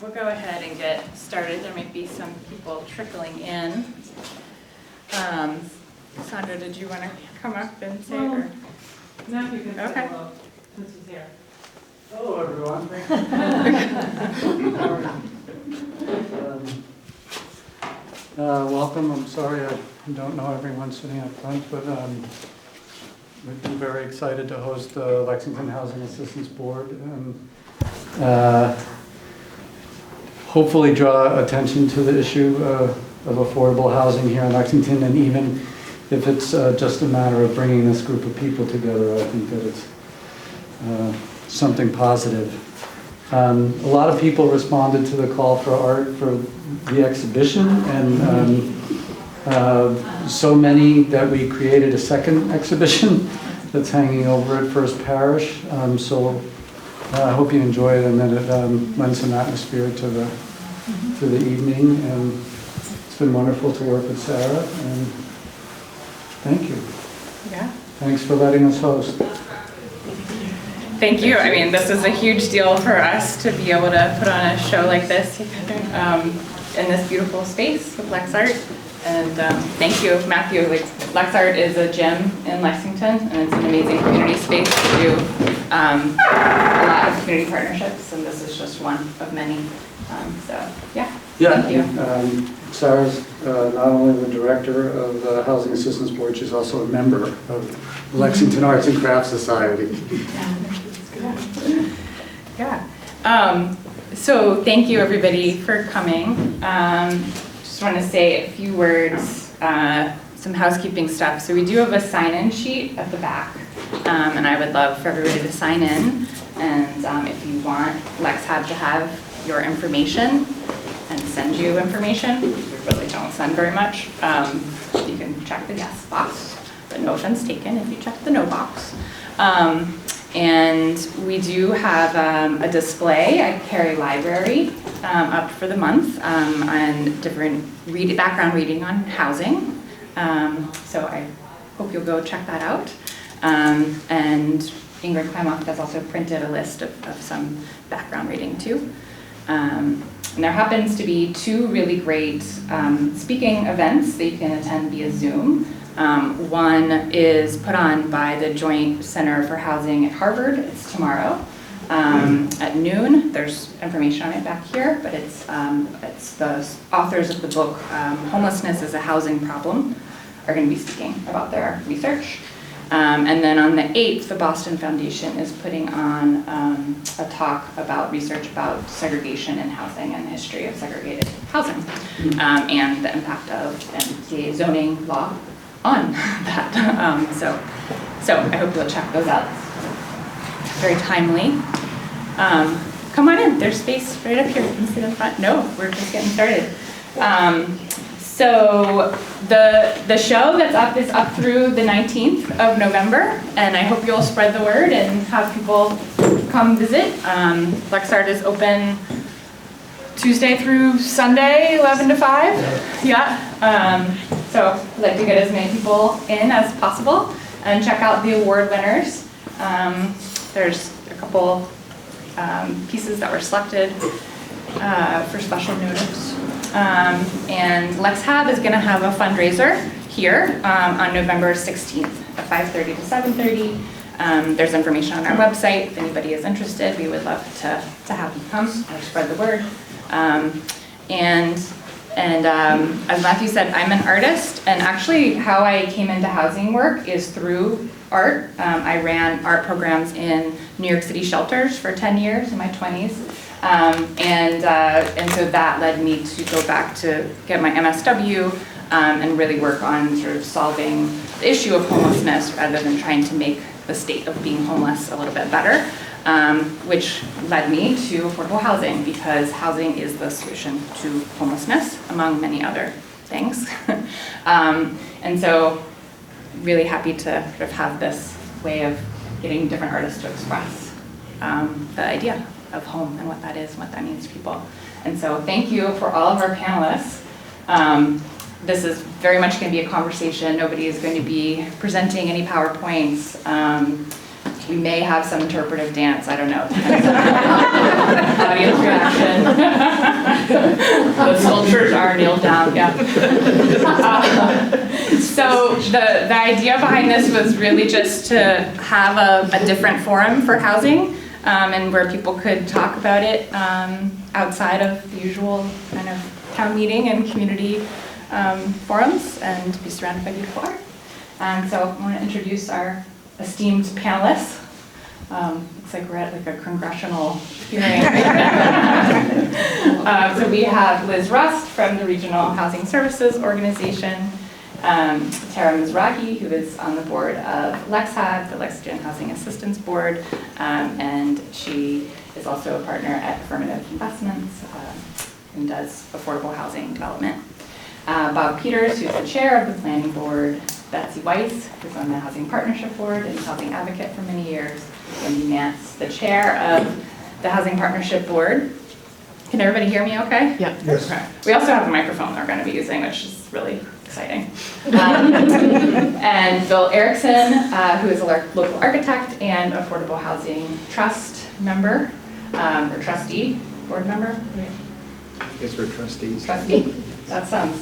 we'll go ahead and get started. There might be some people trickling in. Sandra, did you want to come up and say? Or? Matthew can say okay. hello, since he's here. Hello, everyone. Welcome. I'm sorry I don't know everyone sitting up front, but we've been very excited to host the Lexington Housing Assistance Board and hopefully draw attention to the issue of affordable housing here in Lexington. And even if it's just a matter of bringing this group of people together, I think that it's something positive. A lot of people responded to the call for art for the exhibition, and so many that we created a second exhibition that's hanging over at First Parish. So I hope you enjoy it, and that it lends some atmosphere to the evening. And it's been wonderful to work with Sarah, and thank you. Yeah. Thanks for letting us host. Thank you. I mean, this is a huge deal for us to be able to put on a show like this in this beautiful space with LexArt. And thank you, Matthew. LexArt is a gym in Lexington, and it's an amazing community space to do a lot of community partnerships, and this is just one of many. So, yeah. Thank you. Sarah's not only the director of the Housing Assistance Board, she's also a member of the Lexington Arts and Crafts Society. Yeah. So thank you everybody for coming. Just want to say a few words, some housekeeping stuff. So we do have a sign-in sheet at the back, and I would love for everybody to sign in. And if you want LexHab to have your information and send you information, we really don't send very much. You can check the yes box, but no offense taken if you check the no box. And we do have a display at Cary Library up for the month on different background reading on housing. So I hope you'll go check that out. And Ingrid Klemoff has also printed a list of some background reading too. And there happens to be two really great speaking events that you can attend via Zoom. One is put on by the Joint Center for Housing at Harvard. It's tomorrow at noon. There's information on it back here, but it's the authors of the book Homelessness is a Housing Problem are going to be speaking about their research. And then on the 8th, the Boston Foundation is putting on a talk about research about segregation in housing and the history of segregated housing and the impact of MTA zoning law on that. So I hope you'll check those out. Very timely. Come on in, there's space right up here. You can sit in front. No, we're just getting started. So the show that's up is up through the 19th of November, and I hope you'll spread the word and have people come visit. LexArt is open Tuesday through Sunday, 11 to 5. Yeah. So I'd like to get as many people in as possible and check out the award winners. There's a couple pieces that were selected for special notice. And LexHab is going to have a fundraiser here on November 16th at 5:30 to 7:30. There's information on our website. If anybody is interested, we would love to have you come or spread the word. And as Matthew said, I'm an artist, and actually how I came into housing work is through art. I ran art programs in New York City shelters for 10 years in my 20s. And so that led me to go back to get my MSW and really work on sort of solving the issue of homelessness rather than trying to make the state of being homeless a little bit better, which led me to affordable housing, because housing is the solution to homelessness, among many other things. And so really happy to sort of have this way of getting different artists to express the idea of home and what that is and what that means to people. And so thank you for all of our panelists. This is very much going to be a conversation. Nobody is going to be presenting any PowerPoints. We may have some interpretive dance, I don't know. Audience reaction. signatures are nailed down, yeah. So the idea behind this was really just to have a different forum for housing, and where people could talk about it outside of the usual kind of town meeting and community forums, and be surrounded by beautiful art. So I want to introduce our esteemed panelists. Looks like we're at like a congressional hearing. So we have Liz Rust from the Regional Housing Services Organization, Tara Mizrahi, who is on the board of LexHab, the Lexington Housing Assistance Board, and she is also a partner at Affirmative Investments and does affordable housing development. Bob Peters, who's the chair of the planning board, Betsy Weiss, who's on the Housing Partnership Board and housing advocate for many years, Wendy Nance, the chair of the Housing Partnership Board. Can everybody hear me okay? Yeah. Yes. Okay. We also have a microphone we're going to be using, which is really exciting. And Bill Erickson, who is a local architect and Affordable Housing Trust member, or trustee, board member? Yes, we're trustees. Trustee. That sounds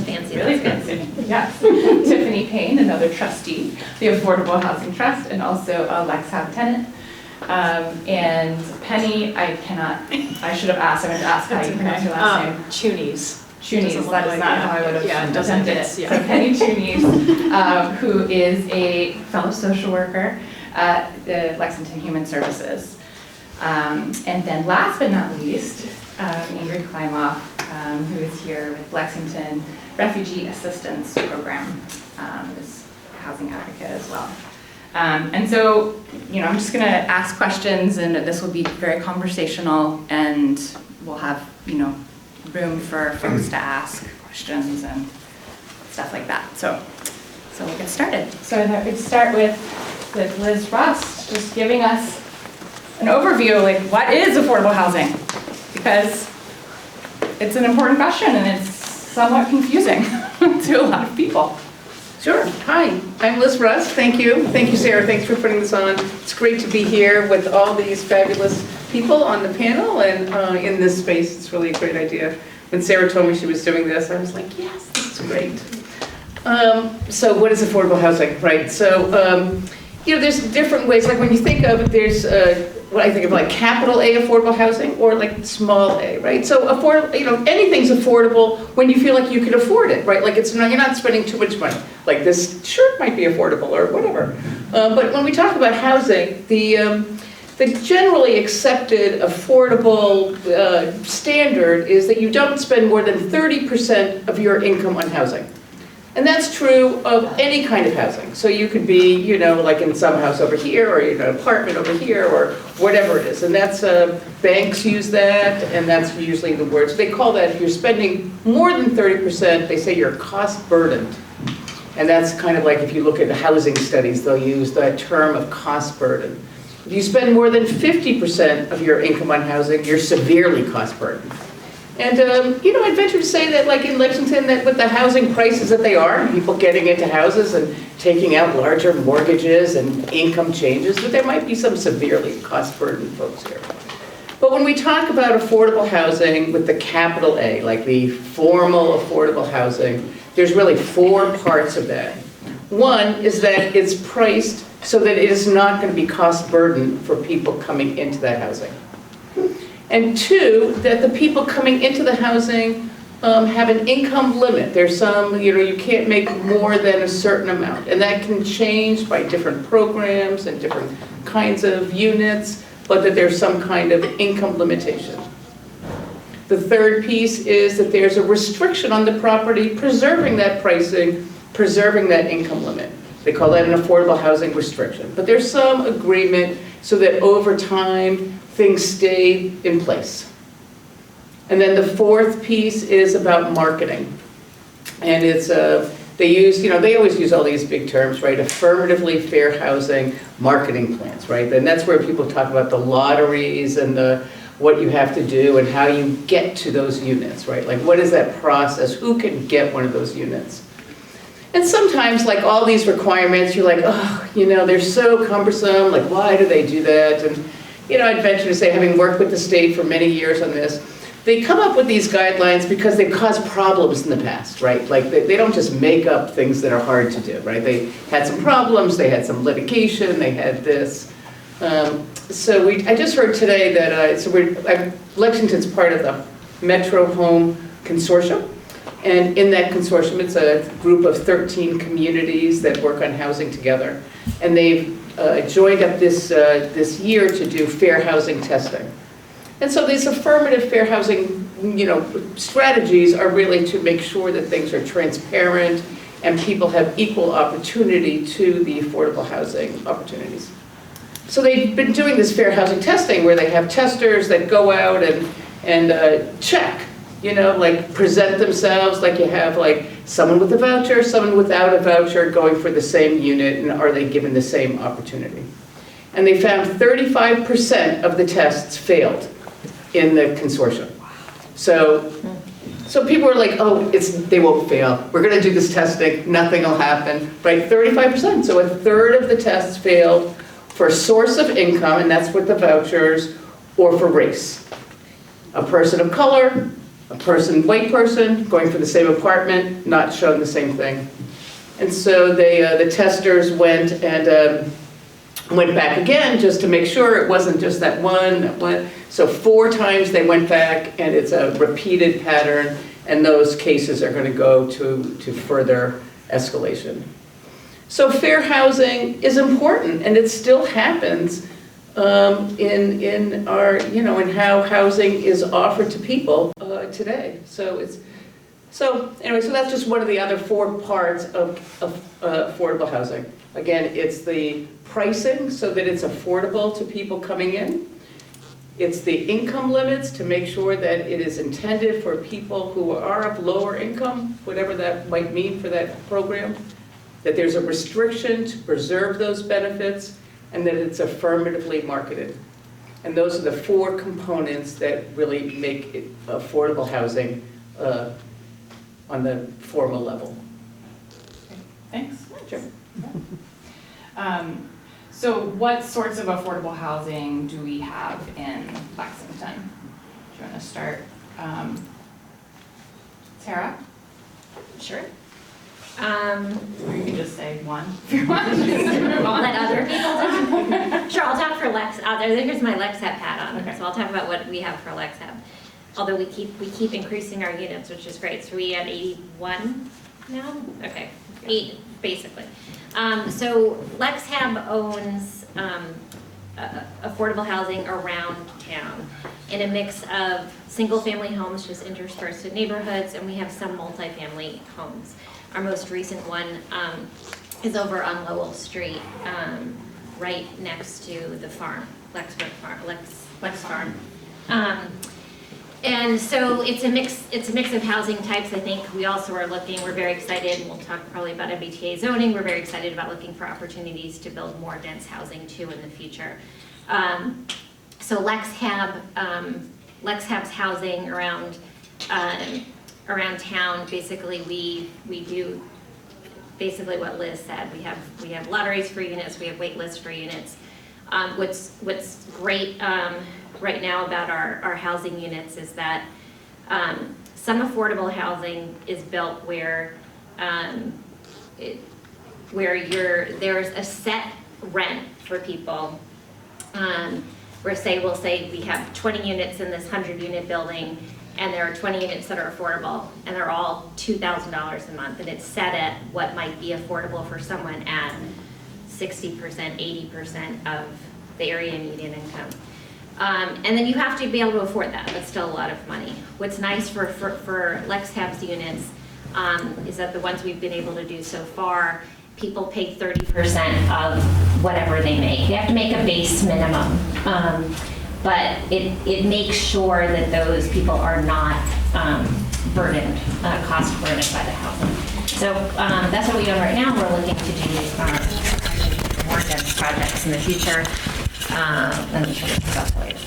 fancy. really fancy. Yes. Tiffany Payne, another trustee, the Affordable Housing Trust, and also a LexHab tenant. And Penny, I should have asked, I meant to ask how you pronounce your last name. Chunies. Chunies, that is not how I would have Yeah, it doesn't. presented it. So Penny Chunies, who is a fellow social worker at the Lexington Human Services. And then last but not least, Ingrid Klimoff, who is here with Lexington Refugee Assistance Program, is a housing advocate as well. And so, I'm just gonna ask questions, and this will be very conversational, and we'll have, room for folks to ask questions and stuff like that. So we'll get started. So I thought we'd start with Liz Rust, just giving us an overview, like what is affordable housing? Because it's an important question and it's somewhat confusing to a lot of people. Sure. Hi, I'm Liz Rust. Thank you. Thank you, Sarah. Thanks for putting this on. It's great to be here with all these fabulous people on the panel and in this space. It's really a great idea. When Sarah told me she was doing this, I was like, yes, this is great. So what is affordable housing, right? So, there's different ways. Like when you think of it, there's what I think of like capital A affordable housing or like small a, right? So anything's affordable when you feel like you can afford it, right? Like you're not spending too much money. Like this shirt might be affordable or whatever. But when we talk about housing, the generally accepted affordable standard is that you don't spend more than 30% of your income on housing. And that's true of any kind of housing. So you could be, like in some house over here, or an apartment over here, or whatever it is. And that's, banks use that, and that's usually the word. So they call that, if you're spending more than 30%, they say you're cost burdened. And that's kind of like if you look at the housing studies, they'll use that term of cost burden. If you spend more than 50% of your income on housing, you're severely cost burdened. And, I'd venture to say that like in Lexington, that with the housing prices that they are, people getting into houses and taking out larger mortgages and income changes, that there might be some severely cost burdened folks here. But when we talk about affordable housing with the capital A, like the formal affordable housing, there's really 4 parts of that. One is that it's priced so that it is not going to be cost burden for people coming into that housing. And 2, that the people coming into the housing have an income limit. There's some, you can't make more than a certain amount. And that can change by different programs and different kinds of units, but that there's some kind of income limitation. The 3rd piece is that there's a restriction on the property, preserving that pricing, preserving that income limit. They call that an affordable housing restriction. But there's some agreement so that over time, things stay in place. And then the 4th piece is about marketing. And it's, they always use all these big terms, right? Affirmatively fair housing marketing plans, right? And that's where people talk about the lotteries and what you have to do and how you get to those units, right? Like what is that process? Who can get one of those units? And sometimes, like all these requirements, you're like, oh, they're so cumbersome. Like, why do they do that? And I'd venture to say, having worked with the state for many years on this, they come up with these guidelines because they've caused problems in the past, right? Like, they don't just make up things that are hard to do, right? They had some problems, they had some litigation, they had this. So I just heard today that, Lexington's part of the Metro Home Consortium. And in that consortium, it's a group of 13 communities that work on housing together. And they've joined up this year to do fair housing testing. And so these affirmative fair housing, strategies are really to make sure that things are transparent and people have equal opportunity to the affordable housing opportunities. So they've been doing this fair housing testing where they have testers that go out and check, like present themselves, like you have like someone with a voucher, someone without a voucher going for the same unit, and are they given the same opportunity? And they found 35% of the tests failed in the consortium. So people are like, oh, they won't fail. We're gonna do this testing, nothing will happen, right? 35%, so a third of the tests failed for source of income, and that's with the vouchers, or for race. A person of color, white person, going for the same apartment, not shown the same thing. And so the testers went back again just to make sure it wasn't just that one. So 4 times they went back, and it's a repeated pattern, and those cases are going to go to further escalation. So fair housing is important, and it still happens in our, in how housing is offered to people today. So that's just one of the other 4 parts of affordable housing. Again, it's the pricing so that it's affordable to people coming in. It's the income limits to make sure that it is intended for people who are of lower income, whatever that might mean for that program. That there's a restriction to preserve those benefits, and that it's affirmatively marketed. And those are the 4 components that really make it affordable housing on the formal level. Thanks. Sure. So what sorts of affordable housing do we have in Lexington? Do you want to start? Tara? Sure. Or you can just say one if you want. Let other people talk. Sure, I'll talk for Lex. Here's my LexHab hat on. Okay. So I'll talk about what we have for LexHab. Although we keep increasing our units, which is great. So we at 81 now. Okay, 8 basically. So LexHab owns affordable housing around town in a mix of single-family homes just interspersed with neighborhoods, and we have some multifamily homes. Our most recent one is over on Lowell Street, right next to the farm, Lex Farm. And so it's a mix of housing types. I think we also are we're very excited, and we'll talk probably about MBTA zoning. We're very excited about looking for opportunities to build more dense housing too in the future. So LexHab's housing around town, basically we do basically what Liz said. We have lotteries for units, we have wait lists for units. What's great right now about our housing units is that some affordable housing is built where there's a set rent for people. We'll say we have 20 units in this 100-unit building, and there are 20 units that are affordable, and they're all $2,000 a month, and it's set at what might be affordable for someone at 60%, 80% of the area median income. And then you have to be able to afford that. That's still a lot of money. What's nice for LexHab's units is that the ones we've been able to do so far, people pay 30% of whatever they make. They have to make a base minimum, but it makes sure that those people are not burdened, cost burdened by the housing. So that's what we do right now. We're looking to do more dense projects in the future. And discuss later.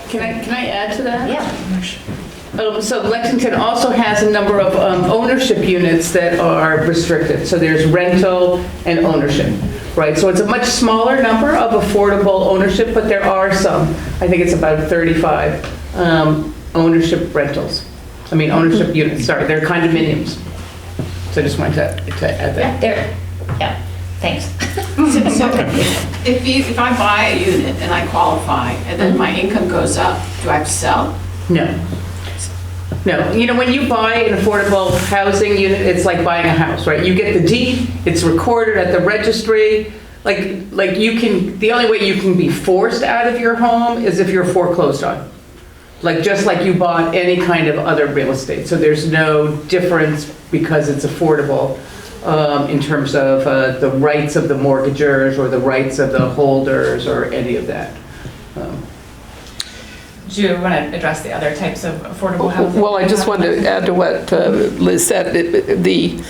Can I add to that? Yeah. So Lexington also has a number of ownership units that are restricted. So there's rental and ownership, right? So it's a much smaller number of affordable ownership, but there are some. I think it's about 35. ownership rentals. Ownership units, sorry, they're condominiums. So I just wanted to add that. There, yeah, thanks. So if I buy a unit and I qualify, and then my income goes up, do I have to sell? No. No, when you buy an affordable housing unit, it's like buying a house, right? You get the deed, it's recorded at the registry. Like you can, the only way you can be forced out of your home is if you're foreclosed on. Just like you bought any kind of other real estate. So there's no difference because it's affordable in terms of the rights of the mortgagors or the rights of the holders or any of that. Do you want to address the other types of affordable housing? Well, I just wanted to add to what Liz said. The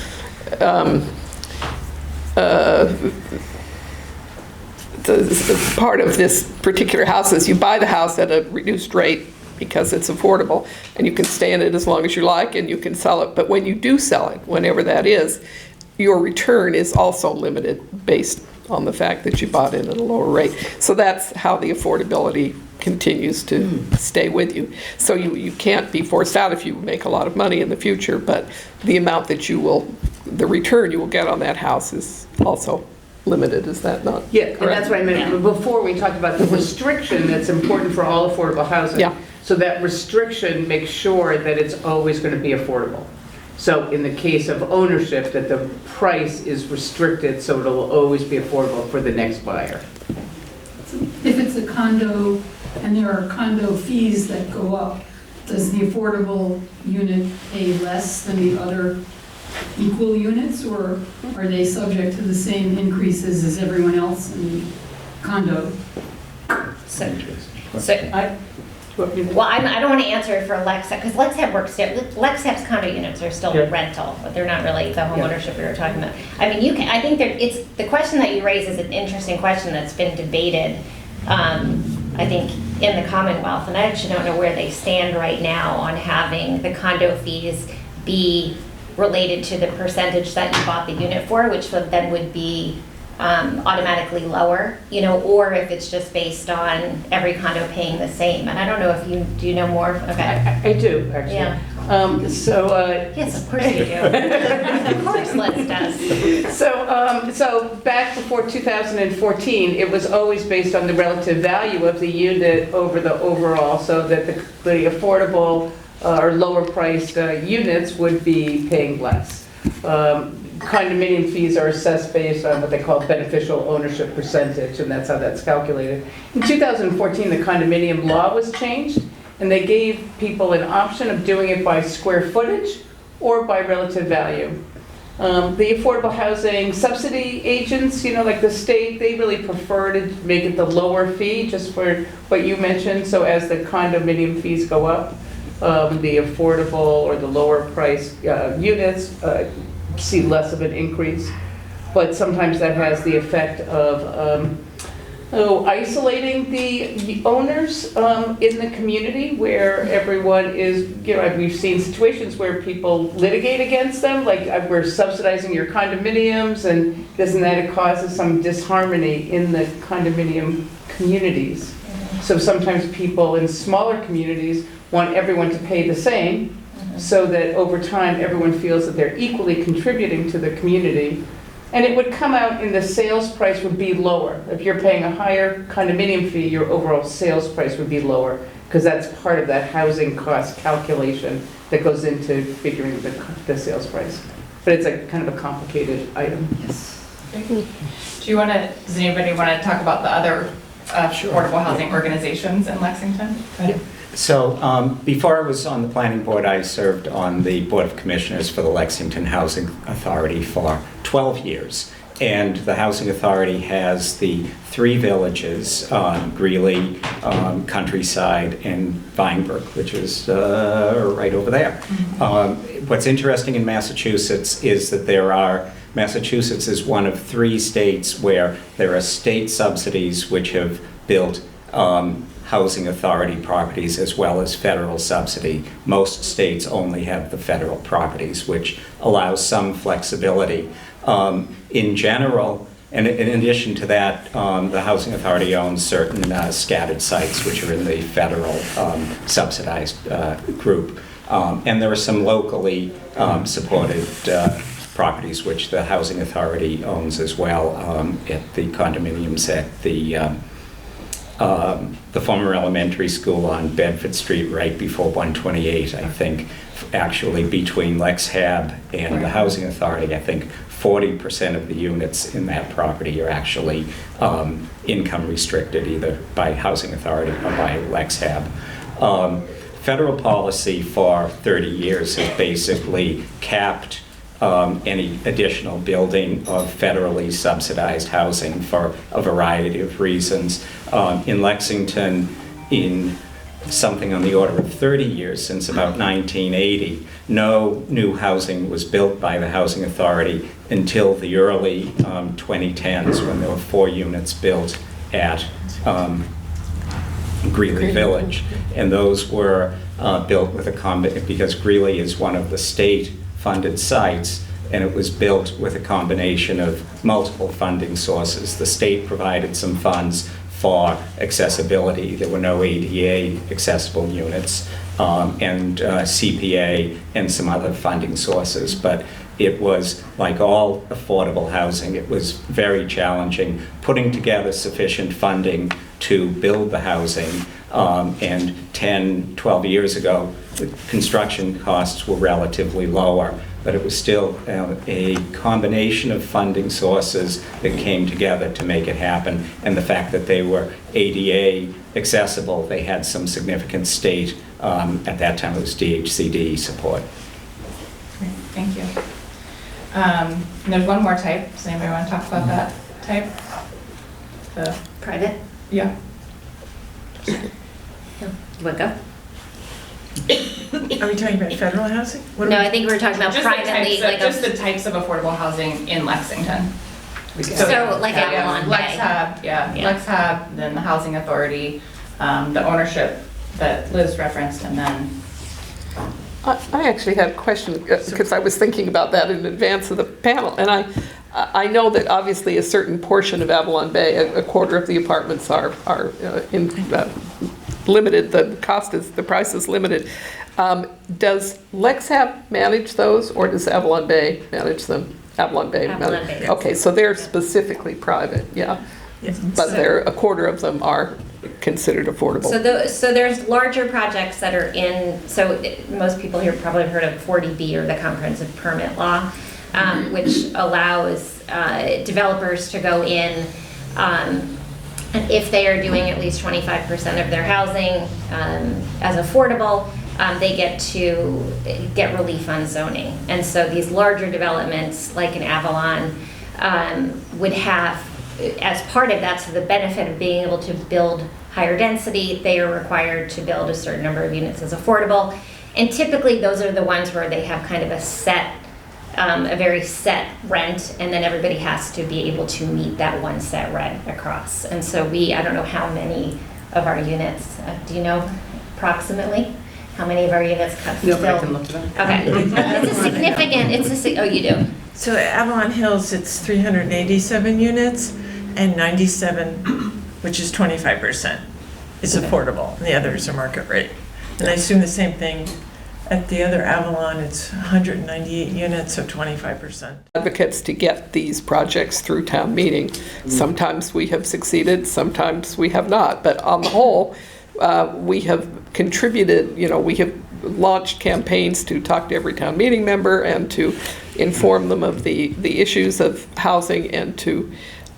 part of this particular house is you buy the house at a reduced rate because it's affordable, and you can stay in it as long as you like, and you can sell it. But when you do sell it, whenever that is, your return is also limited based on the fact that you bought in at a lower rate. So that's how the affordability continues to stay with you. So you can't be forced out if you make a lot of money in the future, but the amount that the return you will get on that house is also limited, is that not Yeah, and correct? that's what I meant. Before we talked about the restriction that's important for all affordable housing. Yeah. So that restriction makes sure that it's always going to be affordable. So in the case of ownership, that the price is restricted so it'll always be affordable for the next buyer. If it's a condo and there are condo fees that go up, does the affordable unit pay less than the other equal units, or are they subject to the same increases as everyone else in the condo? Well, I don't want to answer it for LexHab, because LexHab works, LexHab's condo units are still rental, but they're not really the home ownership we were talking about. I think the question that you raise is an interesting question that's been debated, I think, in the Commonwealth, and I actually don't know where they stand right now on having the condo fees be related to the percentage that you bought the unit for, which then would be automatically lower, or if it's just based on every condo paying the same. And I don't know if do you know more? Okay. I do, actually. Yeah. Yes, of course you do. Of course Liz does. So back before 2014, it was always based on the relative value of the unit over the overall, so that the affordable or lower priced units would be paying less. Condominium fees are assessed based on what they call beneficial ownership percentage, and that's how that's calculated. In 2014, the condominium law was changed, and they gave people an option of doing it by square footage or by relative value. The affordable housing subsidy agents, like the state, they really prefer to make it the lower fee, just for what you mentioned. So as the condominium fees go up, the affordable or the lower price units see less of an increase. But sometimes that has the effect of isolating the owners in the community, where everyone is, we've seen situations where people litigate against them, like we're subsidizing your condominiums, and doesn't that it causes some disharmony in the condominium communities. So sometimes people in smaller communities want everyone to pay the same, so that over time everyone feels that they're equally contributing to the community. And it would come out in the sales price would be lower. If you're paying a higher condominium fee, your overall sales price would be lower, because that's part of that housing cost calculation that goes into figuring the sales price. But it's a kind of a complicated item. Yes. Does anybody want to talk about the other affordable housing organizations in Lexington? So before I was on the planning board, I served on the Board of Commissioners for the Lexington Housing Authority for 12 years. And the Housing Authority has the 3 villages, Greeley, Countryside, and Vinebrook, which is right over there. What's interesting in Massachusetts is that Massachusetts is one of 3 states where there are state subsidies which have built housing authority properties as well as federal subsidy. Most states only have the federal properties, which allows some flexibility. In general, And in addition to that, the Housing Authority owns certain scattered sites which are in the federal subsidized group. And there are some locally supported properties which the Housing Authority owns as well, at the condominiums at the former elementary school on Bedford Street right before 128, I think. Actually, between LexHab and the Housing Authority, I think 40% of the units in that property are actually income restricted, either by Housing Authority or by LexHab. Federal policy for 30 years has basically capped any additional building of federally subsidized housing for a variety of reasons. In Lexington, in something on the order of 30 years, since about 1980, no new housing was built by the Housing Authority until the early 2010s, when there were 4 units built at Greeley Village. And those were built with because Greeley is one of the state-funded sites, and it was built with a combination of multiple funding sources. The state provided some funds for accessibility. There were no ADA accessible units, and CPA and some other funding sources. But it was, like all affordable housing, it was very challenging putting together sufficient funding to build the housing. And 10, 12 years ago, the construction costs were relatively lower, but it was still a combination of funding sources that came together to make it happen. And the fact that they were ADA accessible, they had some significant state, at that time it was DHCD support. Great, thank you. And there's one more type. Does anybody want to talk about that type? The Private? Yeah. Wicca? Are we talking about federal housing? What No, are we- I think we were talking about Just the privately, types like of, just the types of affordable housing in Lexington. So, like Avalon Bay. LexHab, yeah, Yeah. LexHab, then the Housing Authority, the ownership that Liz referenced, and then. I actually had a question, because I was thinking about that in advance of the panel, and I know that obviously a certain portion of Avalon Bay, a quarter of the apartments are limited, the price is limited. Does LexHab manage those, or does Avalon Bay manage them? Avalon Bay. Avalon Bay. Okay, so they're specifically private, yeah. Yes. But a quarter of them are considered affordable. So there's larger projects that are in, most people here probably have heard of 40B, or the comprehensive permit law, which allows developers to go in, and if they are doing at least 25% of their housing as affordable, they get to get relief on zoning. And so these larger developments, like in Avalon, would have, as part of that, so the benefit of being able to build higher density, they are required to build a certain number of units as affordable. And typically those are the ones where they have kind of a very set rent, and then everybody has to be able to meet that one set rent across. And so I don't know how many of our units, do you know approximately? How many of our units cut still? No, I can look it up. Okay. It's a significant, oh, you do? So at Avalon Hills, it's 387 units, and 97, which is 25%, is affordable, and the others are market rate. And I assume the same thing at the other Avalon, it's 198 units, so 25%. Advocates to get these projects through town meeting. Sometimes we have succeeded, sometimes we have not, but on the whole, we have contributed, we have launched campaigns to talk to every town meeting member and to inform them of the issues of housing and to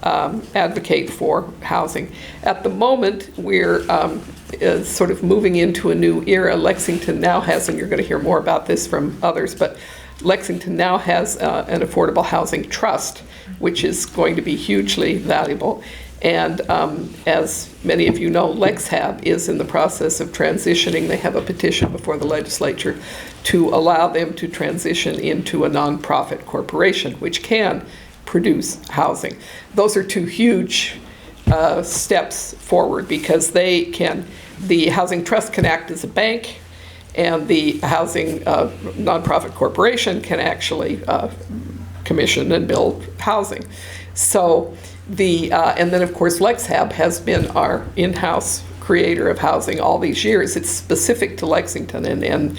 advocate for housing. At the moment, we're sort of moving into a new era. Lexington now has, and you're going to hear more about this from others, but Lexington now has an affordable housing trust, which is going to be hugely valuable. And as many of you know, LexHab is in the process of transitioning. They have a petition before the legislature to allow them to transition into a nonprofit corporation, which can produce housing. Those are two huge steps forward, because the Housing Trust can act as a bank, and the housing nonprofit corporation can actually commission and build housing. So and then of course LexHab has been our in-house creator of housing all these years. It's specific to Lexington and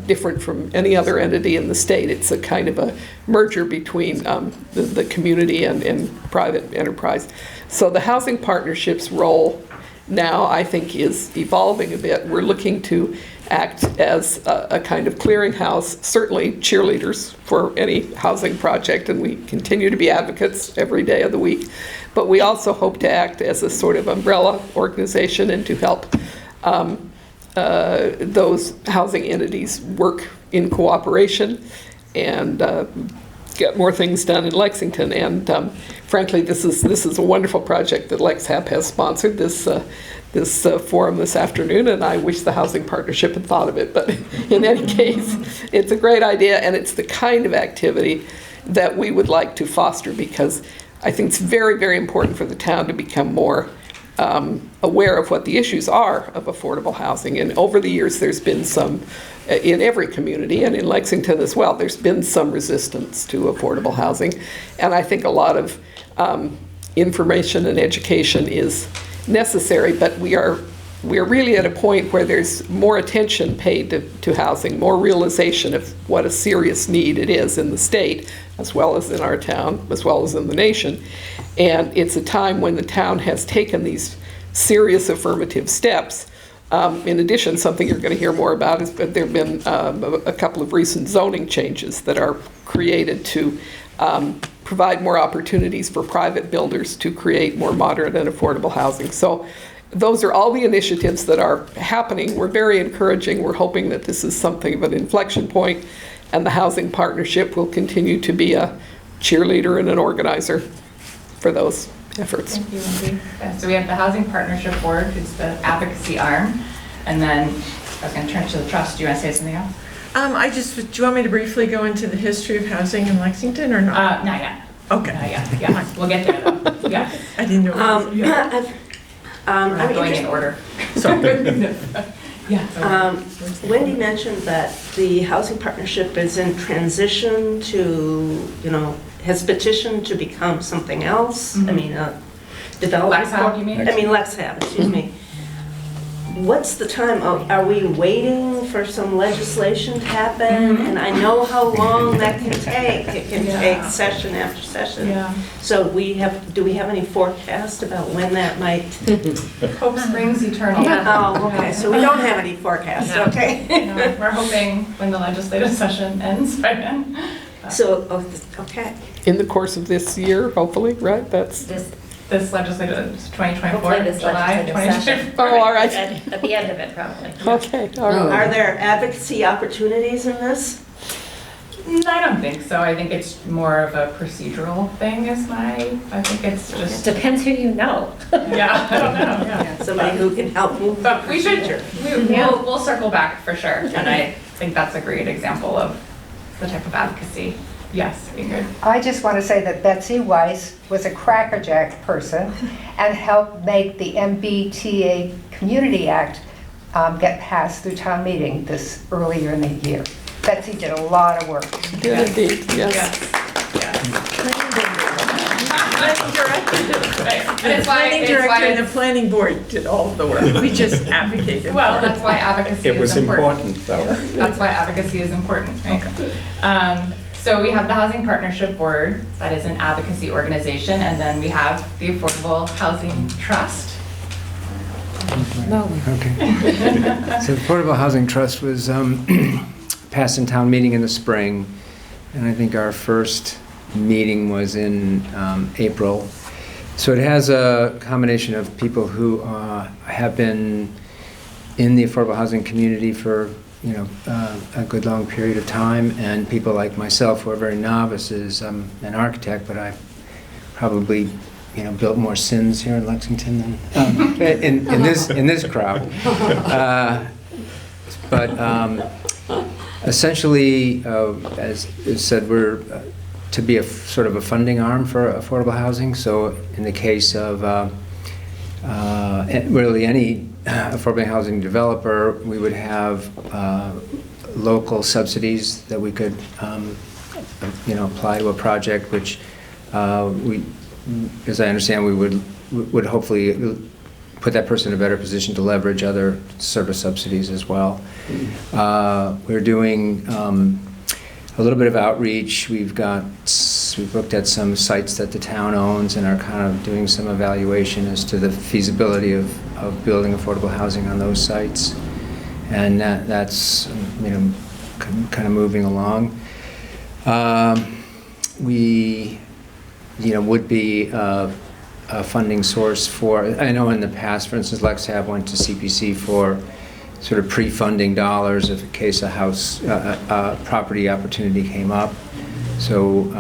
different from any other entity in the state. It's a kind of a merger between the community and private enterprise. So the housing partnerships role now, I think, is evolving a bit. We're looking to act as a kind of clearinghouse, certainly cheerleaders for any housing project, and we continue to be advocates every day of the week. But we also hope to act as a sort of umbrella organization and to help those housing entities work in cooperation and get more things done in Lexington. And frankly, this is a wonderful project that LexHab has sponsored, this forum this afternoon, and I wish the Housing Partnership had thought of it. But in any case, it's a great idea, and it's the kind of activity that we would like to foster, because I think it's very, very important for the town to become more aware of what the issues are of affordable housing. And over the years, there's been some, in every community, and in Lexington as well, there's been some resistance to affordable housing. And I think a lot of information and education is necessary, but we are really at a point where there's more attention paid to housing, more realization of what a serious need it is in the state, as well as in our town, as well as in the nation. And it's a time when the town has taken these serious affirmative steps. In addition, something you're going to hear more about is that there have been a couple of recent zoning changes that are created to provide more opportunities for private builders to create more moderate and affordable housing. So those are all the initiatives that are happening. We're very encouraging. We're hoping that this is something of an inflection point, and the Housing Partnership will continue to be a cheerleader and an organizer for those efforts. Thank you, Wendy. Yeah, so we have the Housing Partnership Board, who's the advocacy arm, and then I was going to turn to the trust. Do you want to say something else? Do you want me to briefly go into the history of housing in Lexington or not? Not yet. Okay. Not yet. Yeah, we'll get there though. Yeah. I didn't know. We're not going in order. Sorry. Yeah. Wendy mentioned that the housing partnership is in transition to, has petitioned to become something else. Mm-hmm. I mean, development. LexHab, you mean? I mean, LexHab, excuse me. What's the time? Are we waiting for some legislation to happen? And I know how long that can take. It can take session after session. Yeah. So do we have any forecast about when that might? Hope springs eternal. Oh, okay, so we don't have any forecast, No. okay? No, we're hoping when the legislative session ends by then. So, okay. In the course of this year, hopefully, right? That's. This legislative, 2024, Hopefully this July legislative 2024. Oh, all right. At the end of it, probably. Okay, all right. Are there advocacy opportunities in this? I don't think so. I think it's more of a procedural thing I think it's It just, depends who you know. yeah, I don't know, yeah. Somebody who can help move. But we should, we'll circle back for sure. And I think that's a great example of the type of advocacy. Yes, Ingrid. I just want to say that Betsy Weiss was a crackerjack person and helped make the MBTA Community Act get passed through town meeting this earlier in the year. Betsy did a lot of work. Did indeed, yes. The planning director and the planning board did all of the work. We just advocated. Well, that's why advocacy It is was important. though. That's why advocacy is important, right? So we have the Housing Partnership Board, that is an advocacy organization, and then we have the Affordable Housing Trust. Okay. So the Affordable Housing Trust was passed in town meeting in the spring, and I think our first meeting was in April. So it has a combination of people who have been in the affordable housing community for a good long period of time, and people like myself who are very novices. I'm an architect, but I probably built more sins here in Lexington than in this crowd. But essentially, as is said, we're to be a sort of a funding arm for affordable housing. So in the case of really any affordable housing developer, we would have local subsidies that we could apply to a project, which as I understand, we would hopefully put that person in a better position to leverage other service subsidies as well. We're doing a little bit of outreach. We've looked at some sites that the town owns and are kind of doing some evaluation as to the feasibility of building affordable housing on those sites. And that's, kind of moving along. We, would be a funding source for, I know in the past, for instance, LexHab went to CPC for sort of pre-funding dollars if in case a house, property opportunity came up. So,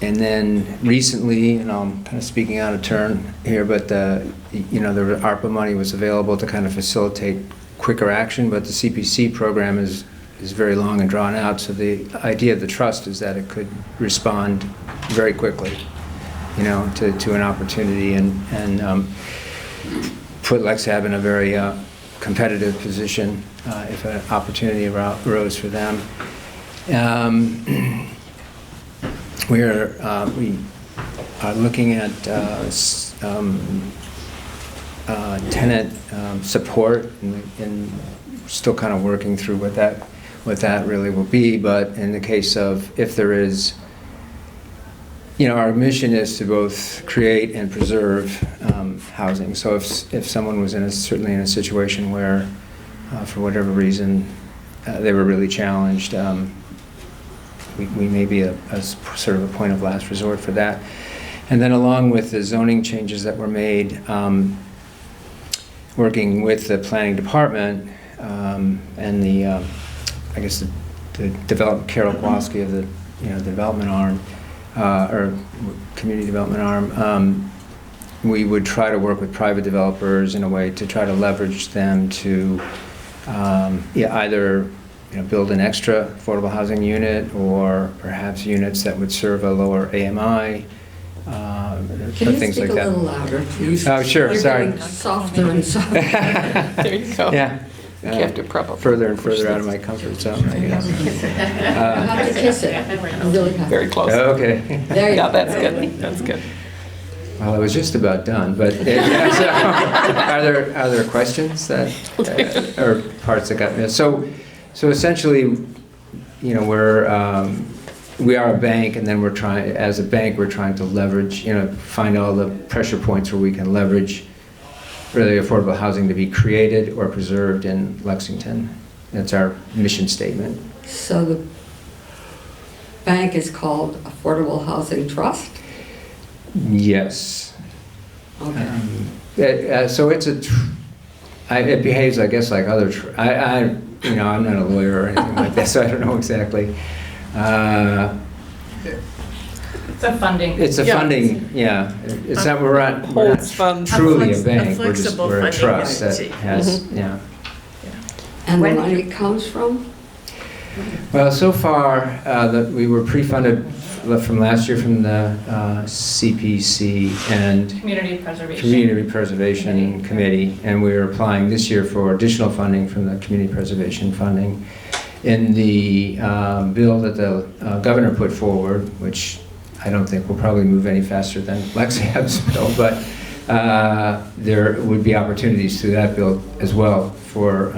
and then recently, and I'm kind of speaking out of turn here, but the ARPA money was available to kind of facilitate quicker action, but the CPC program is very long and drawn out, so the idea of the trust is that it could respond very quickly, to an opportunity and put LexHab in a very competitive position if an opportunity arose for them. We are looking at tenant support and still kind of working through what that really will be. But in the case of if there is, our mission is to both create and preserve housing. So if someone was certainly in a situation where, for whatever reason, they were really challenged, we may be a sort of a point of last resort for that. And then along with the zoning changes that were made, working with the planning department and the, I guess the Carol Kowalski of the, the development arm, or community development arm, we would try to work with private developers in a way to try to leverage them to either build an extra affordable housing unit or perhaps units that would serve a lower AMI, Can you things speak like that. a little louder, please? Oh, sure, You're sorry. getting softer and softer. There you go. Yeah. You have to probably further and further out of my comfort zone, I guess. You have to kiss it. You really have. very close. Okay. There you Yeah, go. that's good. That's good. Well, I was just about done, but so, are there questions that or parts that got missed? So essentially, we are a bank, and then as a bank, we're trying to leverage, find all the pressure points where we can leverage really affordable housing to be created or preserved in Lexington. That's our mission statement. So the bank is called Affordable Housing Trust? Yes. Okay. So it's it behaves, I guess, like other. I'm not a lawyer or anything like that, so I don't know exactly. It's a funding. It's a funding, yeah. It's not we're not Holds funds. truly a A bank. flexible We're a funding trust that entity. has, yeah. And the When- money comes from? Well, so far that we were pre-funded from last year from the CPC and Community preservation. Community Preservation Committee, and we're applying this year for additional funding from the Community Preservation Funding. In the bill that the governor put forward, which I don't think will probably move any faster than LexHab's bill, but there would be opportunities through that bill as well for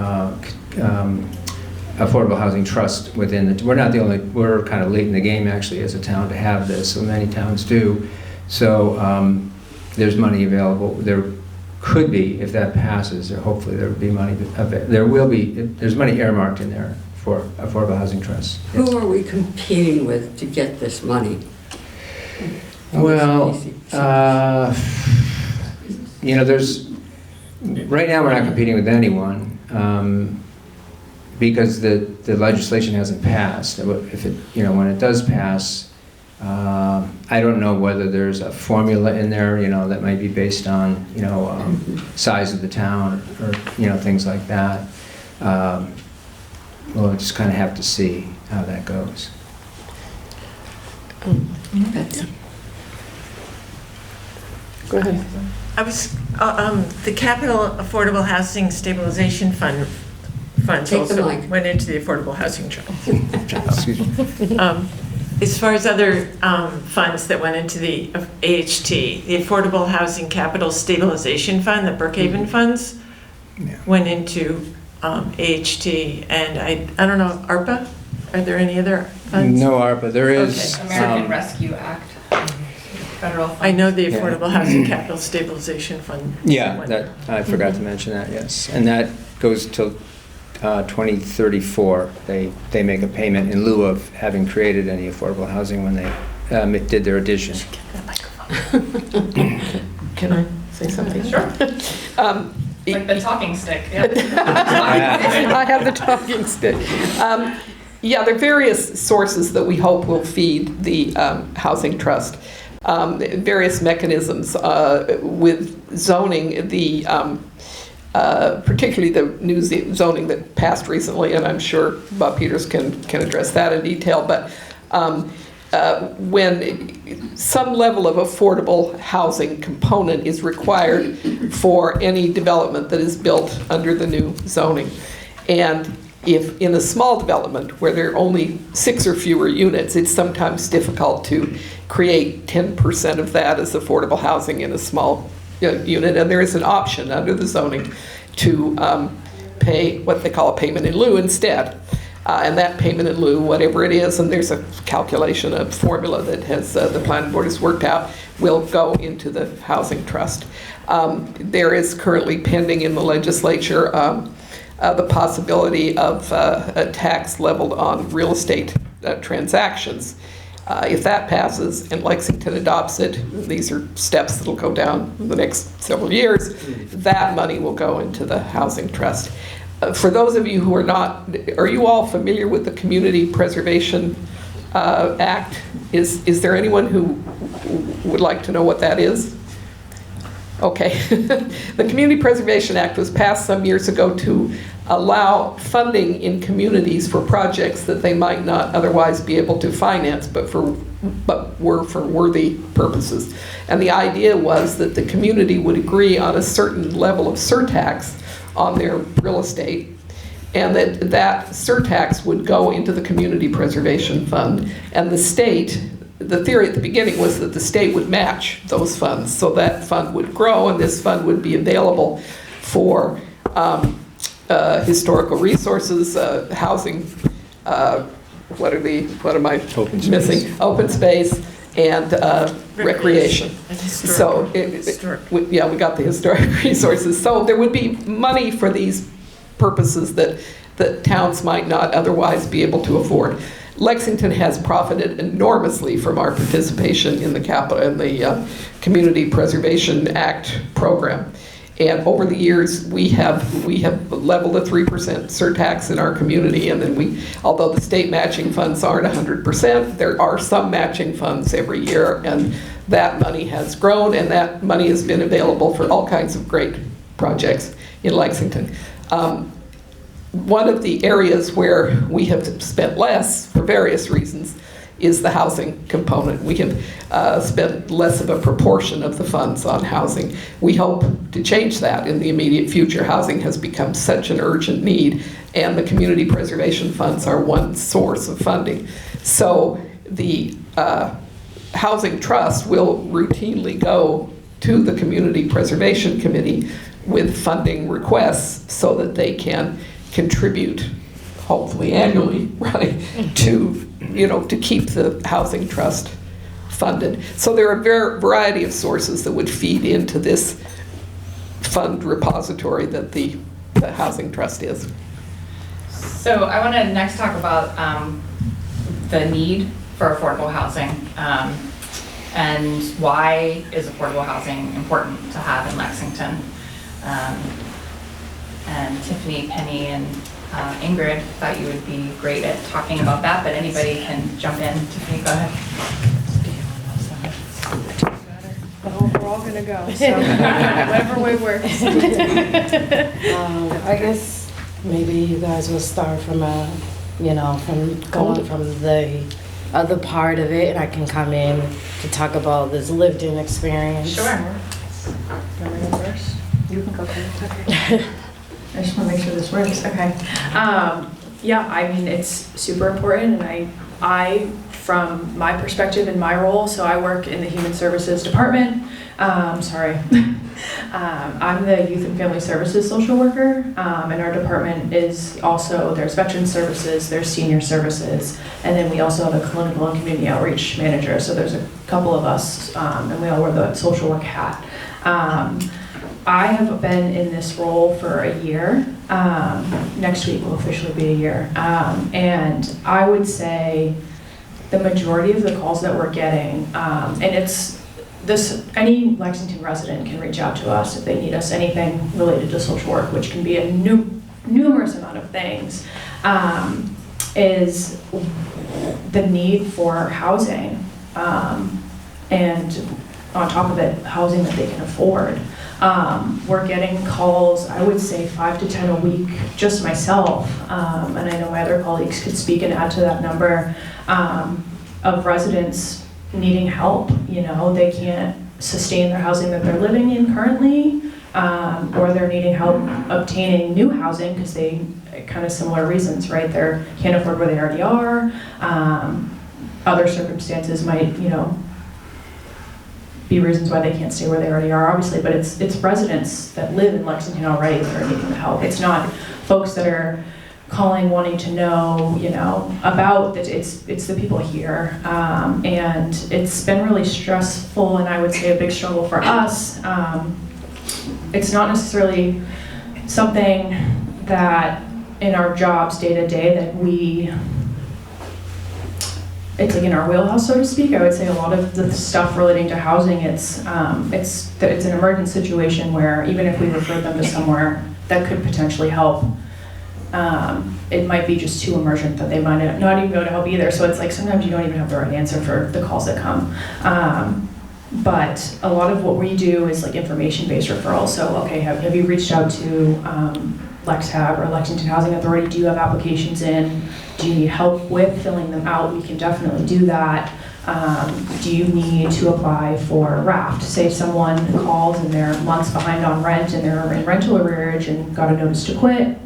affordable housing trust within the, we're not the only, we're kind of late in the game actually as a town to have this, so many towns do. So there's money available. There could be, if that passes, or hopefully there would be money, there will be, there's money earmarked in there for affordable housing trusts. Who are we competing with to get this money? Well, there's, right now we're not competing with anyone because the legislation hasn't passed. If it, when it does pass, I don't know whether there's a formula in there, that might be based on, size of the town or, things like that. We'll just kind of have to see how that goes. Betsy? Go ahead. I was, the Capital Affordable Housing Stabilization Funds Take the also mic. went into the Affordable Housing Trust. Excuse me. as far as other funds that went into the AHT, the Affordable Housing Capital Stabilization Fund, the Brookhaven funds, went into AHT, and I don't know, ARPA? Are there any other funds? No ARPA, there is. Okay. American Rescue Act, federal funds. I know the Yeah. Affordable Housing Capital Stabilization Fund. Yeah, went- that, I forgot to mention that, yes. And that goes till 2034. They make a payment in lieu of having created any affordable housing when they did their addition. Can I say something? Sure. Like the talking stick. Yeah. I have the talking stick. Yeah, there are various sources that we hope will feed the housing trust. Various mechanisms with zoning, particularly the new zoning that passed recently, and I'm sure Bob Peters can address that in detail, but when some level of affordable housing component is required for any development that is built under the new zoning. And if in a small development where there are only 6 or fewer units, it's sometimes difficult to create 10% of that as affordable housing in a small unit, and there is an option under the zoning to pay what they call a payment in lieu instead. And that payment in lieu, whatever it is, and there's a calculation, a formula that has the planning board has worked out, will go into the housing trust. There is currently pending in the legislature the possibility of a tax leveled on real estate transactions. If that passes and Lexington adopts it, these are steps that'll go down in the next several years, that money will go into the housing trust. For those of you who are not, are you all familiar with the Community Preservation Act? Is there anyone who would like to know what that is? Okay. The Community Preservation Act was passed some years ago to allow funding in communities for projects that they might not otherwise be able to finance, but were for worthy purposes. And the idea was that the community would agree on a certain level of surtax on their real estate, and that surtax would go into the Community Preservation Fund, and the state, the theory at the beginning was that the state would match those funds, so that fund would grow, and this fund would be available for historical resources, housing, what am I missing? Open space and recreation. So, we got the historic resources. So there would be money for these purposes that towns might not otherwise be able to afford. Lexington has profited enormously from our participation in the Community Preservation Act program. And over the years, we have leveled a 3% surtax in our community, and then although the state matching funds aren't 100%, there are some matching funds every year, and that money has grown, and that money has been available for all kinds of great projects in Lexington. One of the areas where we have spent less, for various reasons, is the housing component. We have spent less of a proportion of the funds on housing. We hope to change that in the immediate future. Housing has become such an urgent need, and the community preservation funds are one source of funding. So the Housing Trust will routinely go to the Community Preservation Committee with funding requests so that they can contribute, hopefully annually, right, to keep the housing trust funded. So there are a variety of sources that would feed into this fund repository that the housing trust is. So I want to next talk about the need for affordable housing and why is affordable housing important to have in Lexington. And Tiffany, Penny, and Ingrid thought you would be great at talking about that, but anybody can jump in. Tiffany, go ahead. We're all gonna go, so whatever way works. I guess maybe you guys will start from from the other part of it, and I can come in to talk about this lived-in experience. Sure. You want me to go first? You can go first. Okay. I just want to make sure this works. Okay. Yeah, I mean, it's super important, and I from my perspective in my role. So I work in the Human Services Department. I'm the Youth and Family Services social worker, and our department is also, there's Veteran Services, there's Senior Services, and then we also have a Clinical and Community Outreach Manager. So there's a couple of us, and we all wear the social work hat. I have been in this role for a year. Next week will officially be a year. And I would say the majority of the calls that we're getting, and it's this, any Lexington resident can reach out to us if they need us anything related to social work, which can be a numerous amount of things, is the need for housing, and on top of it, housing that they can afford. We're getting calls, I would say 5 to 10 a week, just myself, and I know my other colleagues could speak and add to that number, of residents needing help. You know, they can't sustain their housing that they're living in currently, or they're needing help obtaining new housing because they, kind of similar reasons, right? They can't afford where they already are. Other circumstances might, you know, be reasons why they can't stay where they already are, obviously, but it's residents that live in Lexington already that are needing the help. It's not folks that are calling wanting to know, you know, about that. It's the people here, and it's been really stressful, and I would say a big struggle for us. It's not necessarily something that in our jobs day to day that it's like in our wheelhouse, so to speak. I would say a lot of the stuff relating to housing, it's an emergent situation where even if we refer them to somewhere that could potentially help, it might be just too emergent that they might not even go to help either. So it's like sometimes you don't even have the right answer for the calls that come. But a lot of what we do is like information-based referrals. So, okay, have you reached out to LexHab or Lexington Housing Authority? Do you have applications in? Do you need help with filling them out? We can definitely do that. Do you need to apply for RAFT? Say someone calls and they're months behind on rent and they're in rental arrearage and got a notice to quit,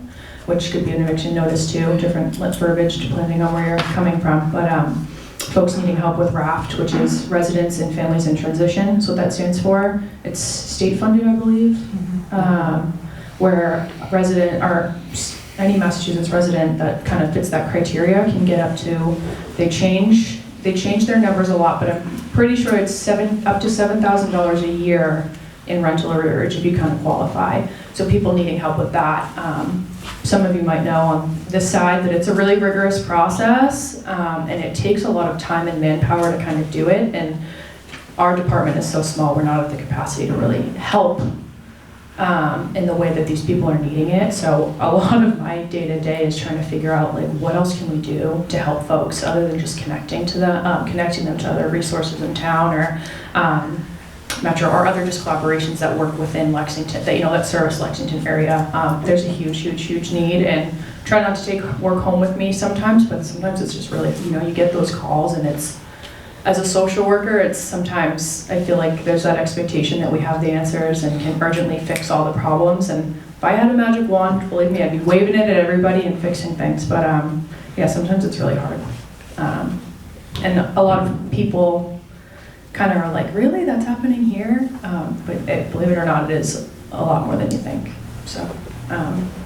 which could be an eviction notice too, different verbiage depending on where you're coming from. But folks needing help with RAFT, which is Residents and Families in Transition, that's what that stands for. It's state funded, I believe, where a resident or any Massachusetts resident that kind of fits that criteria can get up to, they change their numbers a lot, but I'm pretty sure it's up to $7,000 a year in rental arrearage if you kind of qualify. So people needing help with that. Some of you might know on this side that it's a really rigorous process, and it takes a lot of time and manpower to kind of do it. And our department is so small, we're not at the capacity to really help in the way that these people are needing it. So a lot of my day-to-day is trying to figure out like what else can we do to help folks other than just connecting them to other resources in town or Metro or other just collaborations that work within Lexington, that service Lexington area. There's a huge need, and try not to take work home with me sometimes, but sometimes it's just really, you get those calls and it's, as a social worker, it's sometimes, I feel like there's that expectation that we have the answers and can urgently fix all the problems. And if I had a magic wand, believe me, I'd be waving it at everybody and fixing things. But yeah, sometimes it's really hard. And a lot of people kind of are like, really, that's happening here? But believe it or not, it is a lot more than you think. So